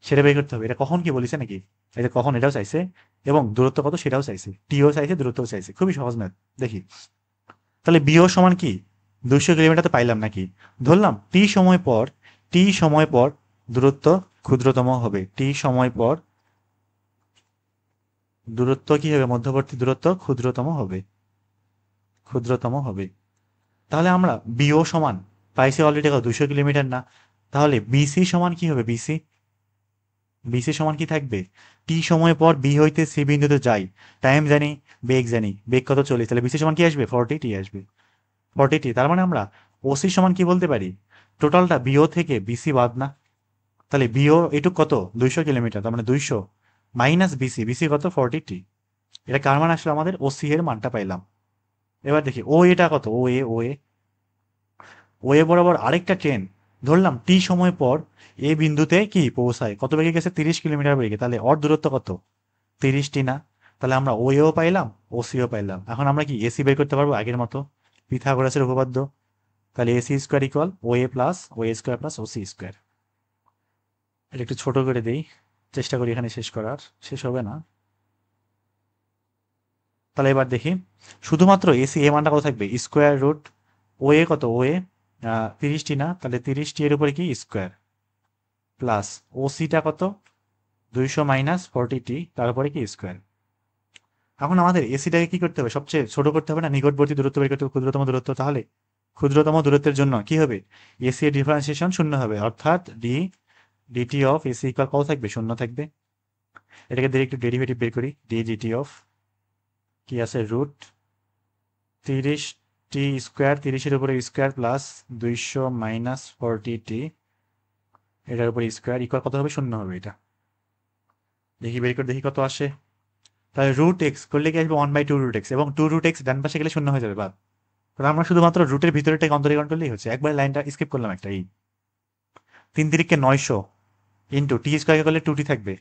সেটা বের করতে হবে। এটা কখন কি বলিছে নাকি, এই যে কখন এটাও চাইছে এবং দূরত্ব কত সেটাও চাইছে, টিও চাইছে দূরত্বও চাইছে, খুবই সহজ ম্যাথ। দেখি তাহলে বিও সমান কি 200 কিলোমিটার তো পাইলাম নাকি, ধরলাম টি সময় পর দূরত্ব ক্ষুদ্রতম হবে, টি সময় পর দূরত্ব কি হবে, মধ্যবর্তী দূরত্ব ক্ষুদ্রতম হবে। তাহলে আমরা বিও সমান পাইছি অলরেডি 200 কিলোমিটার না, তাহলে বিসি সমান কি হবে, বিসি সমান কি থাকবে, টি সময় পর বি হইতে সি বিন্দুতে যাই, টাইম জানি, জানি, বেগ কত 40, তাহলে বিসি সমান কি আসবে 40t আসবে, 40t। তার মানে আমরা ওসি সমান কি বলতে পারি, টোটালটা বিও থেকে বিসি বাদ না, তাহলে বিও এটুক কত 200 কিলোমিটার, তার মানে 200 মাইনাস বিসি, বিসি কত 40t। এটা কার মান আসলে আমাদের ওসি এর মানটা পাইলাম। এবার দেখি ও এটা কত, ও এ বরাবর আরেকটা ট্রেন ধরলাম টি সময় পর এ বিন্দুতে কি পৌঁছায়, কত বেগে গেছে 30 কিলোমিটার বেগে, তাহলে ওর দূরত্ব কত 30টি না। তাহলে আমরা ও এও পাইলাম ও সিও পাইলাম। এখন আমরা কি এসি বের করতে পারবো আগের মতো, পিথাগোরাসের উপপাদ্য। তাহলে এসি স্কোয়ার ইকুয়াল ও এ প্লাস ও স্কোয়ার। এটা একটু ছোট করে দেই, চেষ্টা করি এখানে শেষ করার, শেষ হবে না। তাহলে এবার দেখি শুধুমাত্র এসি এ মানটা কত থাকবে, স্কোয়ার রুট ও এ কত, ও এ 30টি না, তাহলে 30টি এর উপরে কি স্কোয়ার প্লাস ও সিটা কত 200 মাইনাস 40t, তারপরে কি স্কোয়ার। এখন আমাদের এসিটাকে কি করতে হবে, সবচেয়ে ছোট করতে হবে না, নিকটবর্তী দূরত্ব বের করতে হবে, ক্ষুদ্রতম দূরত্ব। তাহলে ক্ষুদ্রতম দূরত্বের জন্য কি হবে, এসি এর ডিফারেন্সিয়েশন শূন্য হবে, অর্থাৎ ডিটি অফ এসি ইকুয়াল কত থাকবে, শূন্য থাকবে। এটাকে দিয়ে একটু ডেরিভেটিভ বের করি, ডিটি অফ কি আছে রুট 30t স্কোয়ার, 30-এর উপরে স্কোয়ার প্লাস 200 মাইনাস 40t এটার উপরে স্কোয়ার ইকুয়াল কত হবে, শূন্য হবে। এটা দেখি বের করে দেখি কত আসে। তাহলে রুট এক্স করলে কি আসবে 1/2 √x, এবং 2 √x ডান পাশে গেলে শূন্য হয়ে যাবে বাদ। তাহলে আমরা শুধুমাত্র রুটের ভিতরেটাকে অন্তরীকরণ করলেই হচ্ছে, একবার লাইনটা স্কিপ করলাম একটা, এই 3 × 900 ইন্টু টি স্কোয়ারকে করলে 2t থাকবে,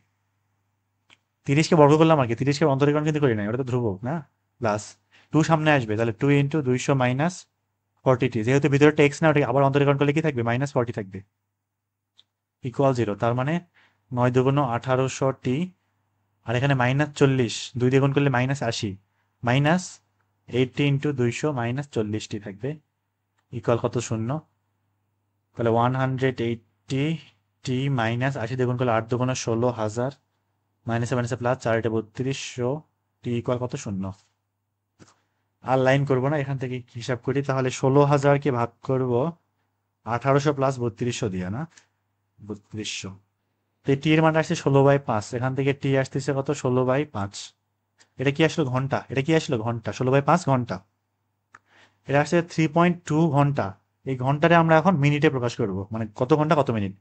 30কে বর্গ করলাম আর কি, 30কে অন্তরীকরণ কিন্তু করি না, ওটা তো ধ্রুবক না, প্লাস 2 সামনে আসবে, তাহলে 2 × 200 মাইনাস 40t, যেহেতু ভিতরেটা এক্স না, ওটাকে আবার অন্তরীকরণ করলে কি থাকবে, -40 থাকবে, ইকুয়াল 0। তার মানে 9 × 1800t, আর এখানে -40, 2 দিয়ে গুণ করলে -80, মাইনাস 80 × 200 -40t থাকবে, ইকুয়াল কত, শূন্য। তাহলে 180t মাইনাস 80 দিয়ে গুণ করলে 8 × 2 = 16,000, মাইনাসে মাইনাসে প্লাস 4 × 3200, টি ইকুয়াল কত, শূন্য। আর লাইন করবো না, এখান থেকে হিসাব করি, তাহলে 16,000কে ভাগ করব 1800 প্লাস 3200 দিয়ে, না 3200। তো টি এর মান আসছে 16/5, এখান থেকে টি আসতেছে কত, 16/5। এটা কি আসলো ঘন্টা, 16/5 ঘন্টা। এটা আসছে 3.2 ঘন্টা। এই ঘন্টারে আমরা এখন মিনিটে প্রকাশ করব, মানে কত ঘন্টা কত মিনিট।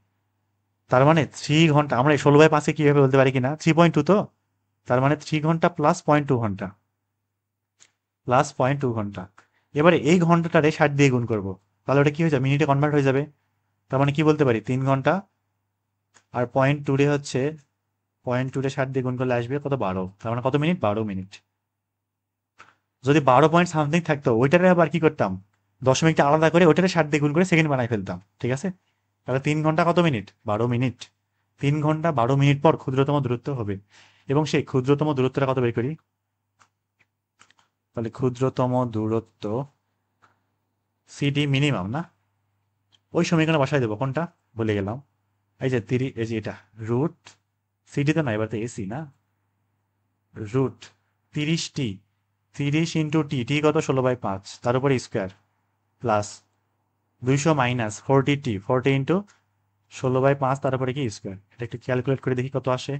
তার মানে 3 ঘন্টা, আমরা এই 16/5-এ কিভাবে বলতে পারি কিনা, 3.2 তো, তার মানে 3 ঘন্টা প্লাস 0.2 ঘন্টা, এবারে এই ঘন্টাটারে 60 দিয়ে গুণ করব, তাহলে ওটা কি হয়ে যাবে, মিনিটে কনভার্ট হয়ে যাবে। তার মানে কি বলতে পারি, 3 ঘন্টা, আর 0.2 রে হচ্ছে 0.2 রে 60 দিয়ে গুণ করলে আসবে কত, 12, তার মানে কত মিনিট, 12 মিনিট। যদি 12 পয়েন্ট সামথিং থাকতো ওইটারে আবার কি করতাম, দশমিকটা আলাদা করে ওইটারে 60 দিয়ে গুণ করে সেকেন্ড বানাই ফেলতাম, ঠিক আছে? তাহলে 3 ঘন্টা কত মিনিট? 12 মিনিট। 3 ঘন্টা 12 মিনিট পর ক্ষুদ্রতম দূরত্ব হবে, এবং সেই ক্ষুদ্রতম দূরত্বটা কত বের করি। তাহলে ক্ষুদ্রতম দূরত্ব সিডি মিনিমাম না, ওই সমীকরণে বসাই দেবো, কোনটা ভুলে গেলাম। এই যে এই যে এটা রুট, সিডি তো না, এবার তো এসি না, রুট 30 টি, 30 × টি কত 16/5, তার উপরে স্কোয়ার, প্লাস 200 মাইনাস 40 টি, 40 × 16/5 তার উপরে কি স্কোয়ার। এটা একটু ক্যালকুলেট করে দেখি কত আসে।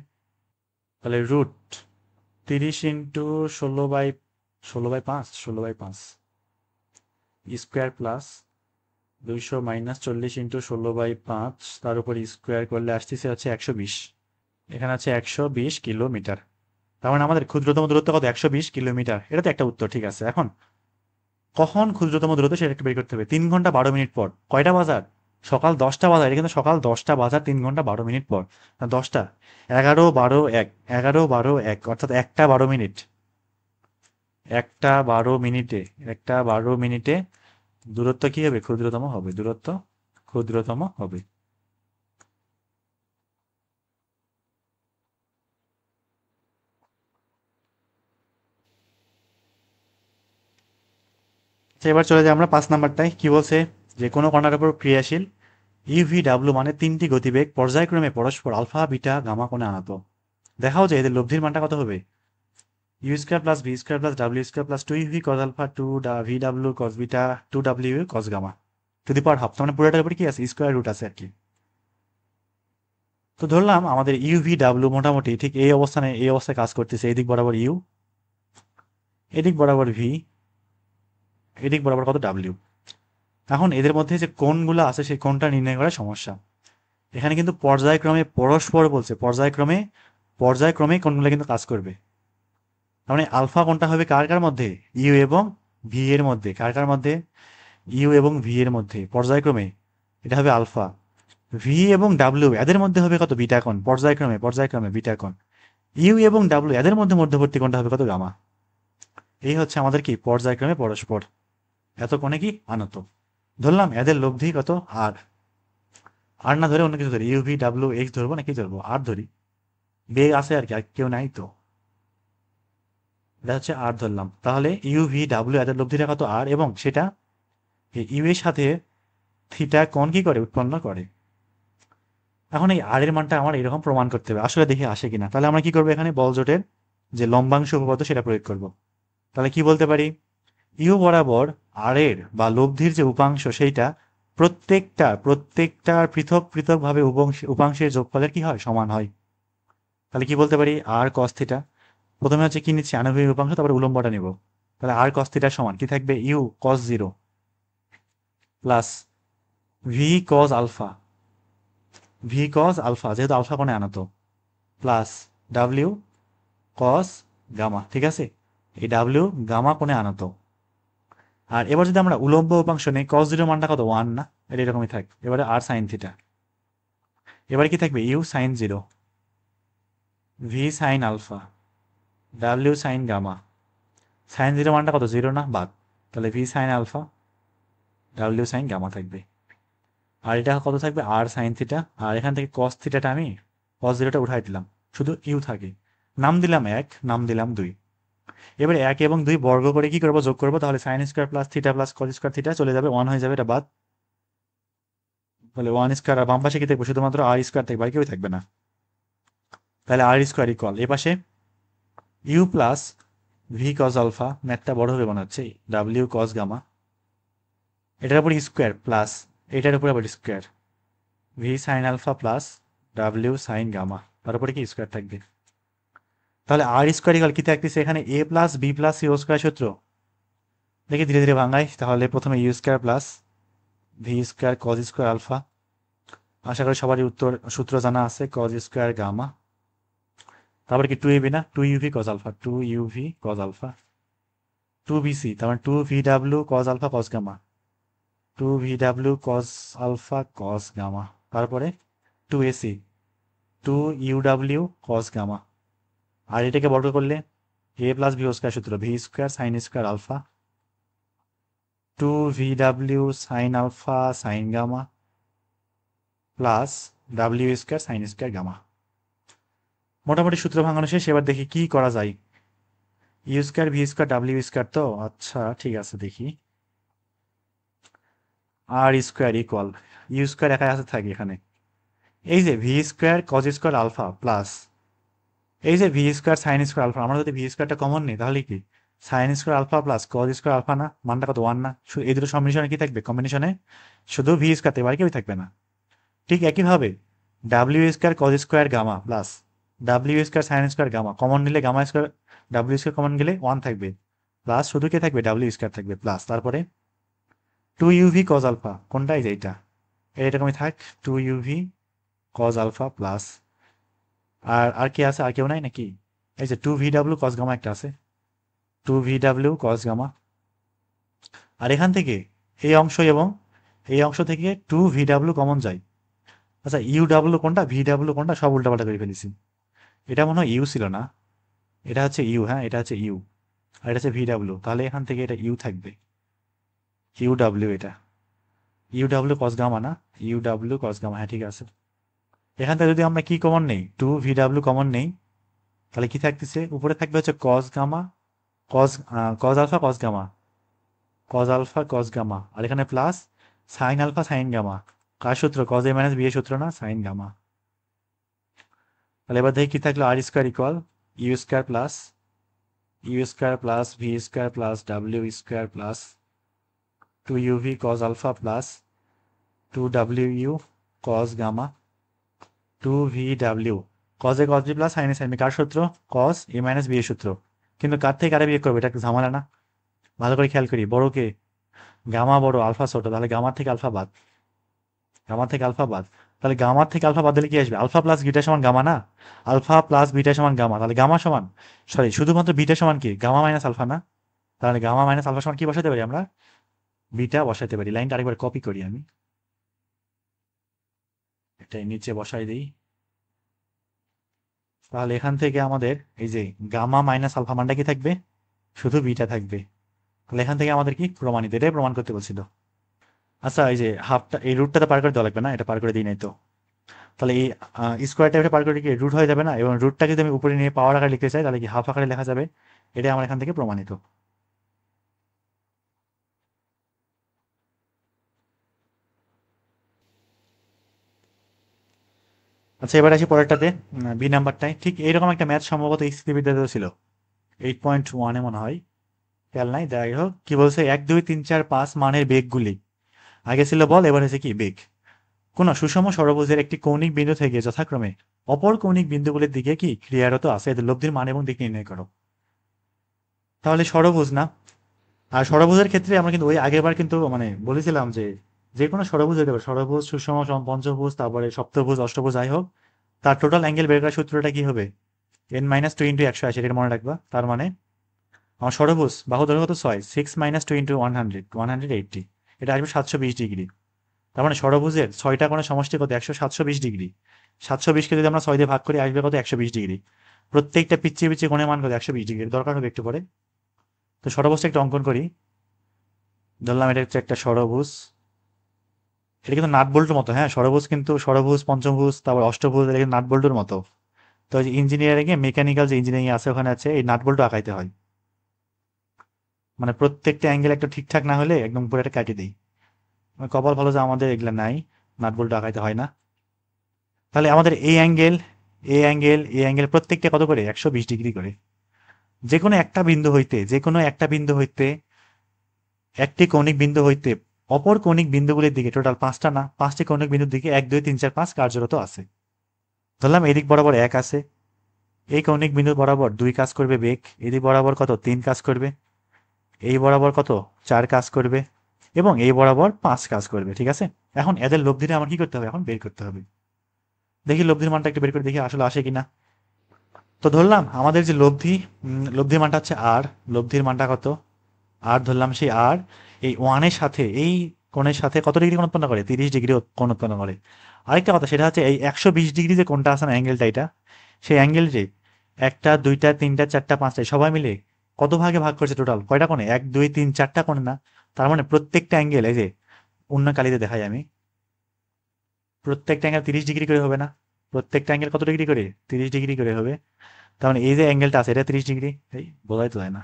তাহলে রুট 30 × 16/5 স্কোয়ার প্লাস 200 - 40 × 16/5 তার উপর স্কোয়ার করলে আসতেছে হচ্ছে 120। এখানে আছে 120 কিলোমিটার। তার মানে আমাদের ক্ষুদ্রতম দূরত্ব কত? 120 কিলোমিটার। এটা তো একটা উত্তর, ঠিক আছে। এখন কখন ক্ষুদ্রতম দূরত্ব সেটা একটু বের করতে হবে। 3 ঘন্টা 12 মিনিট পর। কয়টা বাজার? সকাল 10টা বাজার। এটা কিন্তু সকাল 10টা বাজার 3 ঘন্টা 12 মিনিট পর। না 10টা, 11 12 1, 11 12 1 অর্থাৎ 1টা 12 মিনিট। 1টা 12 মিনিটে, 1টা 12 মিনিটে দূরত্ব কি হবে? ক্ষুদ্রতম হবে। দূরত্ব ক্ষুদ্রতম হবে। আচ্ছা, এবার চলে যাই আমরা 5 নাম্বারটায়। কি বলছে? যে কোনো কণার উপর ক্রিয়াশীল ইউভিডাব্লিউ মানে 3টি গতিবেগ পর্যায়ক্রমে পরস্পর আলফা বিটা গামা কোণে আনত। দেখাও যে এদের লব্ধির মানটা কত হবে। U square plus V square plus W square plus 2 UV cos alpha 2 V W cos beta 2 W cos gamma to the power half. তার মানে পুরোটার উপরে কি আছে? স্কোয়ার রুট আছে আর কি। তো ধরলাম আমাদের ইউভিডাব্লিউ মোটামুটি ঠিক এই অবস্থানে, এই অবস্থায় কাজ করতেছে। এদিক বরাবর ইউ, এদিক বরাবর ভি, এদিক বরাবর কত? ডাব্লিউ। এখন এদের মধ্যে যে কোণগুলো আছে সেই কোণটা নির্ণয় করা সমস্যা। এখানে কিন্তু পর্যায়ক্রমে পরস্পর বলছে, পর্যায়ক্রমে পর্যায়ক্রমে কোণগুলো কিন্তু কাজ করবে। তার মানে আলফা কোণটা হবে কার কার মধ্যে? ইউ এবং ভি এর মধ্যে। কার কার মধ্যে? ইউ এবং ভি এর মধ্যে পর্যায়ক্রমে এটা হবে আলফা। ভি এবং ডাব্লিউ এদের মধ্যে হবে কত? বিটা কোণ। পর্যায়ক্রমে পর্যায়ক্রমে বিটা কোণ। ইউ এবং ডাব্লিউ এদের মধ্যে মধ্যবর্তী কোণটা হবে কত? গামা। এই হচ্ছে আমাদের কি পর্যায়ক্রমে পরস্পর এত কোণে কি আনত। ধরলাম এদের লব্ধি কত? আর। আর না ধরে অন্য কিছু ধরি, ইউ ভি ডাব্লিউ এক্স ধরবো নাকি ধরবো? আর ধরি, বেগ আছে আর কি, আর কেউ নাই তো। এটা হচ্ছে আর ধরলাম। তাহলে ইউ ভি ডাব্লিউ এদের লব্ধিটা কত? আর, এবং সেটা ইউ এর সাথে থিটা কোণ কি করে? উৎপন্ন করে। এখন এই আর এর মানটা আমার এরকম প্রমাণ করতে হবে, আসলে দেখি আসে কিনা। তাহলে আমরা কি করবো? এখানে বলজোটের যে লম্বাংশ উপপাদ্য সেটা প্রয়োগ করব। তাহলে কি বলতে পারি? ইউ বরাবর আর এর বা লব্ধির যে উপাংশ সেইটা প্রত্যেকটার পৃথক পৃথক ভাবে উপাংশের যোগফলের কি হয়? সমান হয়। তাহলে কি বলতে পারি? আর কস থিটা, প্রথমে হচ্ছে কি নিচ্ছি? আনুভূমিক উপাংশ, তারপরে উলম্বটা নিব। তাহলে আর কস থিটা সমান কি থাকবে? U cos 0 plus V cos alpha, V cos alpha যেহেতু আলফা কোণে আনত, প্লাস ডাব্লিউ কস গামা, ঠিক আছে? এই ডাব্লিউ গামা কোণে আনত। আর এবার যদি আমরা উলম্ব উপাংশ নেই, কস 0 মানটা কত? 1 না? এটা এরকমই থাক। এবারে আর সাইন থিটা, এবারে কি থাকবে? U sine 0, V sine alpha, W sine gamma. Sine 0 মানটা কত? 0 না? বাদ। তাহলে V sine alpha, W sine gamma থাকবে। আর এটা কত থাকবে? আর সাইন থিটা। আর এখান থেকে কস থিটাটা আমি কস 0টা উঠাই দিলাম, শুধু ইউ থাকে। নাম দিলাম 1, নাম দিলাম 2। এবারে 1 এবং 2 বর্গ করে কি করবো? যোগ করবো। তাহলে sine square plus theta plus cos square theta চলে যাবে, 1 হয়ে যাবে, এটা বাদ। তাহলে 1 স্কোয়ার। আর বাম পাশে কি থাকবে? শুধুমাত্র আর স্কোয়ার থাকবে, আর কেউ থাকবে না। তাহলে আর স্কোয়ার ইকুয়াল এ পাশে U plus V cos alpha, ম্যাথটা বড় হবে মনে হচ্ছে, ডাব্লিউ কস গামা, এটার উপর স্কোয়ার প্লাস এটার উপর আবার square, V sine alpha plus W sine gamma, তার উপরে কি স্কোয়ার থাকবে। তাহলে আর স্কোয়ার ইকুয়াল কি থাকতেছে? এখানে A plus B plus C whole square সূত্র। দেখি ধীরে ধীরে ভাঙাই। তাহলে প্রথমে U square plus V square cos square alpha, আশা করি সবারই উত্তর সূত্র জানা আছে, কজ স্কোয়ার গামা। তারপরে কি 2ab না? 2uv cos alpha, 2uv cos alpha, 2bc, তার মানে 2vw cos alpha cos gamma, 2vw cos alpha cos gamma. তারপরে 2ac, 2uw কজ গামা। আর এটাকে বর্গ করলে এ প্লাস ভি স্কোয়ার সূত্র, V square sine square alpha, 2VW sine alpha sine gamma plus W square sine square gamma. মোটামুটি সূত্র ভাঙানো শেষ। এবার দেখি কি করা যায়। U square V square W square, তো আচ্ছা ঠিক আছে, দেখি R square equal U square একাই আছে থাকে এখানে, এই যে V square cos square alpha plus এই যে V square sine square alpha. আমরা যদি ভি স্কোয়ারটা কমন নিই তাহলে কি sine square alpha plus cos square alpha না, মানটা কত 1 না? এই দুটো কম্বিনেশনে কি থাকবে? কম্বিনেশনে শুধু ভি স্কোয়ার থাকবে, আর কেউই থাকবে না। ঠিক একইভাবে W square cos square gamma plus W square sine square gamma common নিলে gamma square W square common গেলে 1 থাকবে, প্লাস শুধু কে থাকবে? ডাব্লিউ স্কোয়ার থাকবে প্লাস তারপরে 2UV কজ আলফা, কোনটাই যে এইটা এরকমই থাক, 2UV কজ আলফা প্লাস আর আর কি আছে? আর কেউ নাই নাকি? এই যে 2VW কজ গামা একটা আছে, 2VW কজ গামা। আর এখান থেকে এই অংশ এবং এই অংশ থেকে 2VW কমন যায়। আচ্ছা ইউডাব্লিউ কোনটা ভিডাব্লিউ কোনটা সব উল্টাপাল্টা করে ফেলেছি। এটা মনে হয় ইউ ছিল না, এটা হচ্ছে ইউ, হ্যাঁ এটা হচ্ছে ইউ, আর এটা হচ্ছে ভিডাব্লিউ, তাহলে এখান থেকে এটা ইউ থাকবে, ইউডাব্লিউ, এটা ইউডাব্লিউ কস গামা না, ইউডাব্লিউ কস গামা, হ্যাঁ ঠিক আছে। এখান থেকে যদি আমরা কি কমন নেই 2VW কমন নেই তাহলে কি থাকতেছে? উপরে থাকবে হচ্ছে cos gamma cos cos alpha cos gamma, cos alpha cos gamma, আর এখানে plus sine alpha sine gamma. কার সূত্র? কজ এ মাইনাস বি এর সূত্র না, সাইন গামা। তাহলে এবার দেখি কি থাকলো, R square equal U square plus V square plus W square plus 2UV cos alpha plus 2WU cos gamma 2VW cos A cos B plus sine A sine B. কার সূত্র? Cos এ minus B এর সূত্র। কিন্তু কার থেকে কারে বিয়োগ করবে? এটা একটু ঝামেলা না? ভালো করে খেয়াল করি, বড় কে? গামা বড়, আলফা ছোট, তাহলে গামার থেকে আলফা বাদ, গামার থেকে আলফা বাদ। তাহলে গামার থেকে আলফা বাদ দিলে কি আসবে? আলফা প্লাস বিটা সমান গামা না, আলফা প্লাস বিটা সমান গামা, তাহলে গামা সমান সরি শুধুমাত্র বিটা সমান কি? গামা মাইনাস আলফা না? তাহলে গামা মাইনাস আলফা সমান কি বসাতে পারি আমরা? বিটা বসাতে পারি। লাইনটা আরেকবার কপি করি আমি, এটাই নিচে বসাই দিই। তাহলে এখান থেকে আমাদের এই যে গামা মাইনাস আলফা মানটা কি থাকবে? শুধু বিটা থাকবে। তাহলে এখান থেকে আমাদের কি প্রমাণিত, এটাই প্রমাণ করতে বলছিল। আচ্ছা এই যে হাফটা এই রুটটাতে পার করে দেওয়া লাগবে না, এটা পার করে দিই নাই তো। তাহলে এই স্কোয়ারটা এটা পার করে কি রুট হয়ে যাবে না? এবং রুটটা যদি আমি উপরে নিয়ে পাওয়ার আকারে লিখতে চাই তাহলে কি হাফ আকারে লেখা যাবে। এটা আমার এখান থেকে প্রমাণিত। আচ্ছা এবার আসি পরেরটাতে, বি নাম্বারটায় ঠিক এইরকম একটা ম্যাথ সম্ভবত স্থিতিবিদ্যাতেও ছিল, 8.1-এ মনে হয়, খেয়াল নাই। যাই হোক কি বলছে, 1 2 3 4 5 মানের বেগগুলি, আগে ছিল বল এবার হচ্ছে কি বেগ, কোন সুষম ষড়ভুজের একটি কৌণিক বিন্দু থেকে যথাক্রমে অপর কৌণিক বিন্দুগুলির দিকে কি ক্রিয়ারত আছে, এদের লব্ধির মান এবং দিক নির্ণয় করো। তাহলে ষড়ভুজ না? আর ষড়ভুজের ক্ষেত্রে আমরা কিন্তু ওই আগেরবার কিন্তু মানে বলেছিলাম যে যে কোনো ষড়ভুজ হতে পারে, ষড়ভুজ সুষম পঞ্চভুজ তারপরে সপ্তভুজ অষ্টভুজ যাই হোক, তার টোটাল অ্যাঙ্গেল বের করার সূত্রটা কি হবে? n-2 × 180, এটা মনে রাখবা। তার মানে আমার ষড়ভুজ বাহু দৈর্ঘ্য কত? 6, 6 - 2 × 100 180, এটা আসবে 720 ডিগ্রি। তার মানে ষড়ভুজের 6টা কোণের সমষ্টি কত? 720 ডিগ্রি। 720কে যদি আমরা 6 দিয়ে ভাগ করি আসবে কত? 120 ডিগ্রি। প্রত্যেকটা পিচ্ছিয়ে পিচ্ছিয়ে কোণের মান কত? 120 ডিগ্রি। দরকার হবে একটু পরে। তো ষড়ভুজটা একটু অঙ্কন করি। ধরলাম এটা হচ্ছে একটা ষড়ভুজ, এটা কিন্তু নাট বল্টুর মতো, হ্যাঁ ষড়ভুজ কিন্তু ষড়ভুজ পঞ্চভুজ তারপর অষ্টভুজ, এটা কিন্তু নাট বল্টুর মতো। তো ইঞ্জিনিয়ারিং এ মেকানিক্যাল যে ইঞ্জিনিয়ারিং আছে ওখানে আছে এই নাট বল্টু আঁকাইতে হয়, মানে প্রত্যেকটা অ্যাঙ্গেল একটা ঠিকঠাক না হলে একদম পুরো একটা কাটিয়ে দিই। কপাল ভালো যে আমাদের এগুলা নাই, নাট বল্টু আঁকাইতে হয় না। তাহলে আমাদের এই অ্যাঙ্গেল এই অ্যাঙ্গেল এই অ্যাঙ্গেল প্রত্যেকটা কত করে? 120 ডিগ্রি করে। যে কোনো একটা বিন্দু হইতে একটি কৌণিক বিন্দু হইতে অপর কৌণিক বিন্দুগুলির দিকে টোটাল 5টা না, 5টি কৌণিক বিন্দুর দিকে 1 2 3 4 5 কার্যরত আছে। ধরলাম এদিক বরাবর 1 আছে, এই কৌণিক বিন্দু বরাবর 2 কাজ করবে বেগ, এদিক বরাবর কত? 3 কাজ করবে, এই বরাবর কত? 4 কাজ করবে, এবং এই বরাবর 5 কাজ করবে। ঠিক আছে, এখন এদের লব্ধিটা আমার কি করতে হবে? এখন বের করতে হবে। দেখি লব্ধির মানটা একটু বের করে দেখি আসলে আসে কিনা। তো ধরলাম আমাদের যে লব্ধির মানটা হচ্ছে আর, লব্ধির মানটা কত? আর ধরলাম সেই আর এই ওয়ানের সাথে এই কোণের সাথে কত ডিগ্রি কোণ উৎপন্ন করে? 30 ডিগ্রি কোণ উৎপন্ন করে। আরেকটা কথা সেটা হচ্ছে এই 120 ডিগ্রি যে কোণটা আছে না অ্যাঙ্গেলটা, এটা সেই অ্যাঙ্গেলটি একটা, দুইটা, তিনটা, চারটা, পাঁচটা সবাই মিলে কত ভাগে ভাগ করছে টোটাল? কয়টা কোণে? 1, 2, 3, 4টা কোণে না? তার মানে প্রত্যেকটা অ্যাঙ্গেল, এই যে অন্য কালিতে দেখাই আমি, প্রত্যেকটা অ্যাঙ্গেল 30 ডিগ্রি করে হবে না? প্রত্যেকটা অ্যাঙ্গেল কত ডিগ্রি করে? 30 ডিগ্রি করে হবে। তার মানে এই যে অ্যাঙ্গেলটা আছে এটা 30 ডিগ্রি। এই বোঝাই তো যায় না,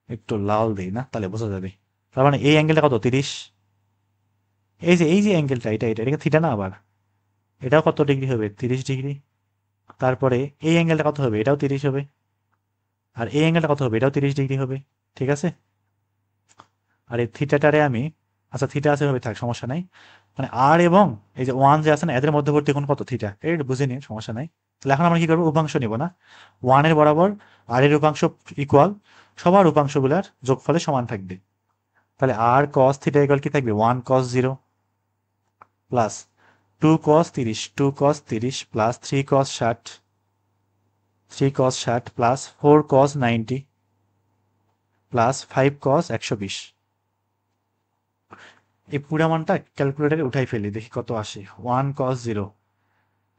একটু লাল দিই না তাহলে বোঝা যাবে। তার মানে এই অ্যাঙ্গেলটা কত? 30। এই যে অ্যাঙ্গেলটা, এটা থিটা না আবার? এটাও কত ডিগ্রি হবে? 30 ডিগ্রি। তারপরে এই অ্যাঙ্গেলটা কত হবে? এটাও 30 হবে। আর এই অ্যাঙ্গেলটা কত হবে? এটাও 30 ডিগ্রি হবে। ঠিক আছে? আর এই থিটাটারে আমি, আচ্ছা থিটা আছে হবে, থাক সমস্যা নাই। মানে আর এবং এই যে ওয়ান যে আছে না, এদের মধ্যবর্তী কোণ কত? থিটা। এটা বুঝে নিন, সমস্যা নাই। তাহলে এখন আমরা কি করবো? উপাংশ নিব না? ওয়ানের বরাবর আর এর উপাংশ ইকুয়াল, সবার উপাংশগুলার যোগফলে সমান থাকবে। তাহলে আর কস থিটা ইকুয়াল কি থাকবে? 1 cos 0 plus 2 cos 30, 2 cos 30 plus 3 cos 60, 3 cos 60 plus 4 cos 90 plus 5 cos 120। এই পুরা মানটা ক্যালকুলেটারে উঠাই ফেলি, দেখি কত আসে। 1 cos 0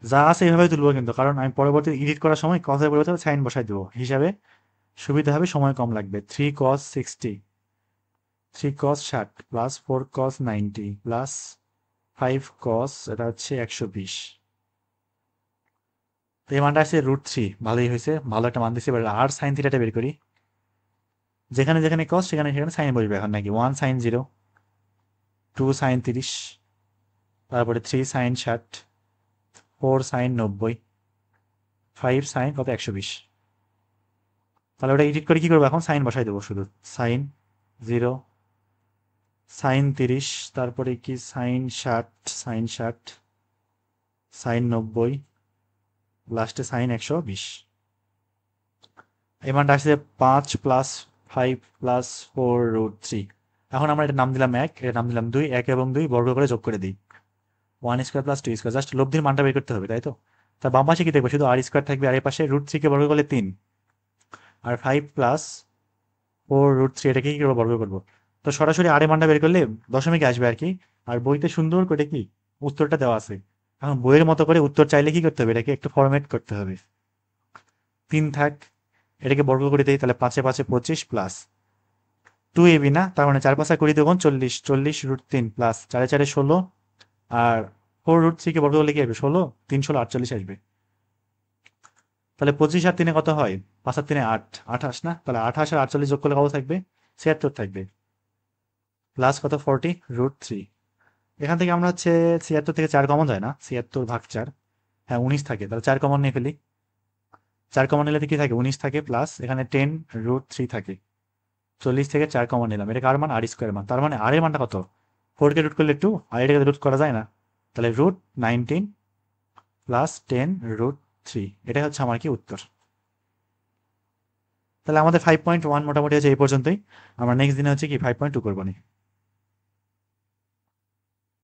যা আছে এইভাবে তুলবো কিন্তু, কারণ আমি পরবর্তী এডিট করার সময় কসের পরিবর্তে সাইন বসাই দেবো, হিসাবে সুবিধা হবে, সময় কম লাগবে। 3 cos 60, 3 cos 60 plus 4 cos 90 plus 5 cos, এটা হচ্ছে 120। তো এই মানটা আছে √3। ভালোই হয়েছে, ভালো একটা মান দিচ্ছে। এবার আর সাইন থিটাটা বের করি। যেখানে যেখানে কস সেখানে সেখানে সাইন বসবে এখন নাকি। 1 sin 0, 2 sin 30, তারপরে 3 sin 60, 4 sin 90, 5 sin কত? 120। তাহলে ওটা এডিট করে কি করবো এখন? সাইন বসাই দেবো শুধু। sin 0, sin 30, তারপরে কি sin 60, sin 90, লাস্টে sin 120। এই মানটা আসছে 5 প্লাস 5 প্লাস 4 √3। এখন আমরা এটা নাম দিলাম 1, এটা নাম দিলাম 2, 1 এবং 2 বর্গ করে যোগ করে দিই। 1 স্কোয়ার প্লাস 2 স্কোয়ার, জাস্ট লব্ধির মানটা বের করতে হবে, তাই তো? তার বাম পাশে কি দেখবো? শুধু r² থাকবে, আর এই পাশে √3 কে বর্গ করলে 3, আর 5 প্লাস 4 √3 এটাকে কি করবো? বর্গ করবো। তো সরাসরি আর এর মানটা বের করলে দশমিকে আসবে আর কি। আর বইতে সুন্দর করে কি উত্তরটা দেওয়া আছে। এখন বইয়ের মতো করে উত্তর চাইলে কি করতে হবে? এটাকে একটু ফরম্যাট করতে হবে। 3 থাক, এটাকে বর্গ করে দিই, তাহলে 5 এ 5 25 প্লাস 2ab না, তার মানে 4 5 20 তখন 40, 40 √3 প্লাস 4 4 16, আর 4 √3 কে বর্গ করলে কি আসবে? 16, 3 16 48 আসবে। তাহলে 25 আর 3 কত হয়? 5 আর 3 8, 28 না? তাহলে 28 আর 48 যোগ করলে কত থাকবে? 76 থাকবে। প্লাস কত? 40 √3। এখান থেকে আমরা হচ্ছে 76 থেকে 4 কমন যায় না? 76 ভাগ 4, হ্যাঁ 19 থাকে। তাহলে 4 কমন নিয়ে ফেলি। 4 কমন নিলে কি থাকে? 19 থাকে, প্লাস এখানে 10 √3 থাকে। 40 থেকে 4 কমন নিলাম, এটা কার মান? r² মান। তার মানে আর এর মানটা কত? 4 কে রুট করলে 2, আর এটাকে রুট করা যায় না, তাহলে √19 প্লাস 10 √3, এটাই হচ্ছে আমার কি উত্তর। তাহলে আমাদের 5.1 মোটামুটি হচ্ছে এই পর্যন্তই। আমরা নেক্সট দিনে হচ্ছে কি 5.2 করবো নি।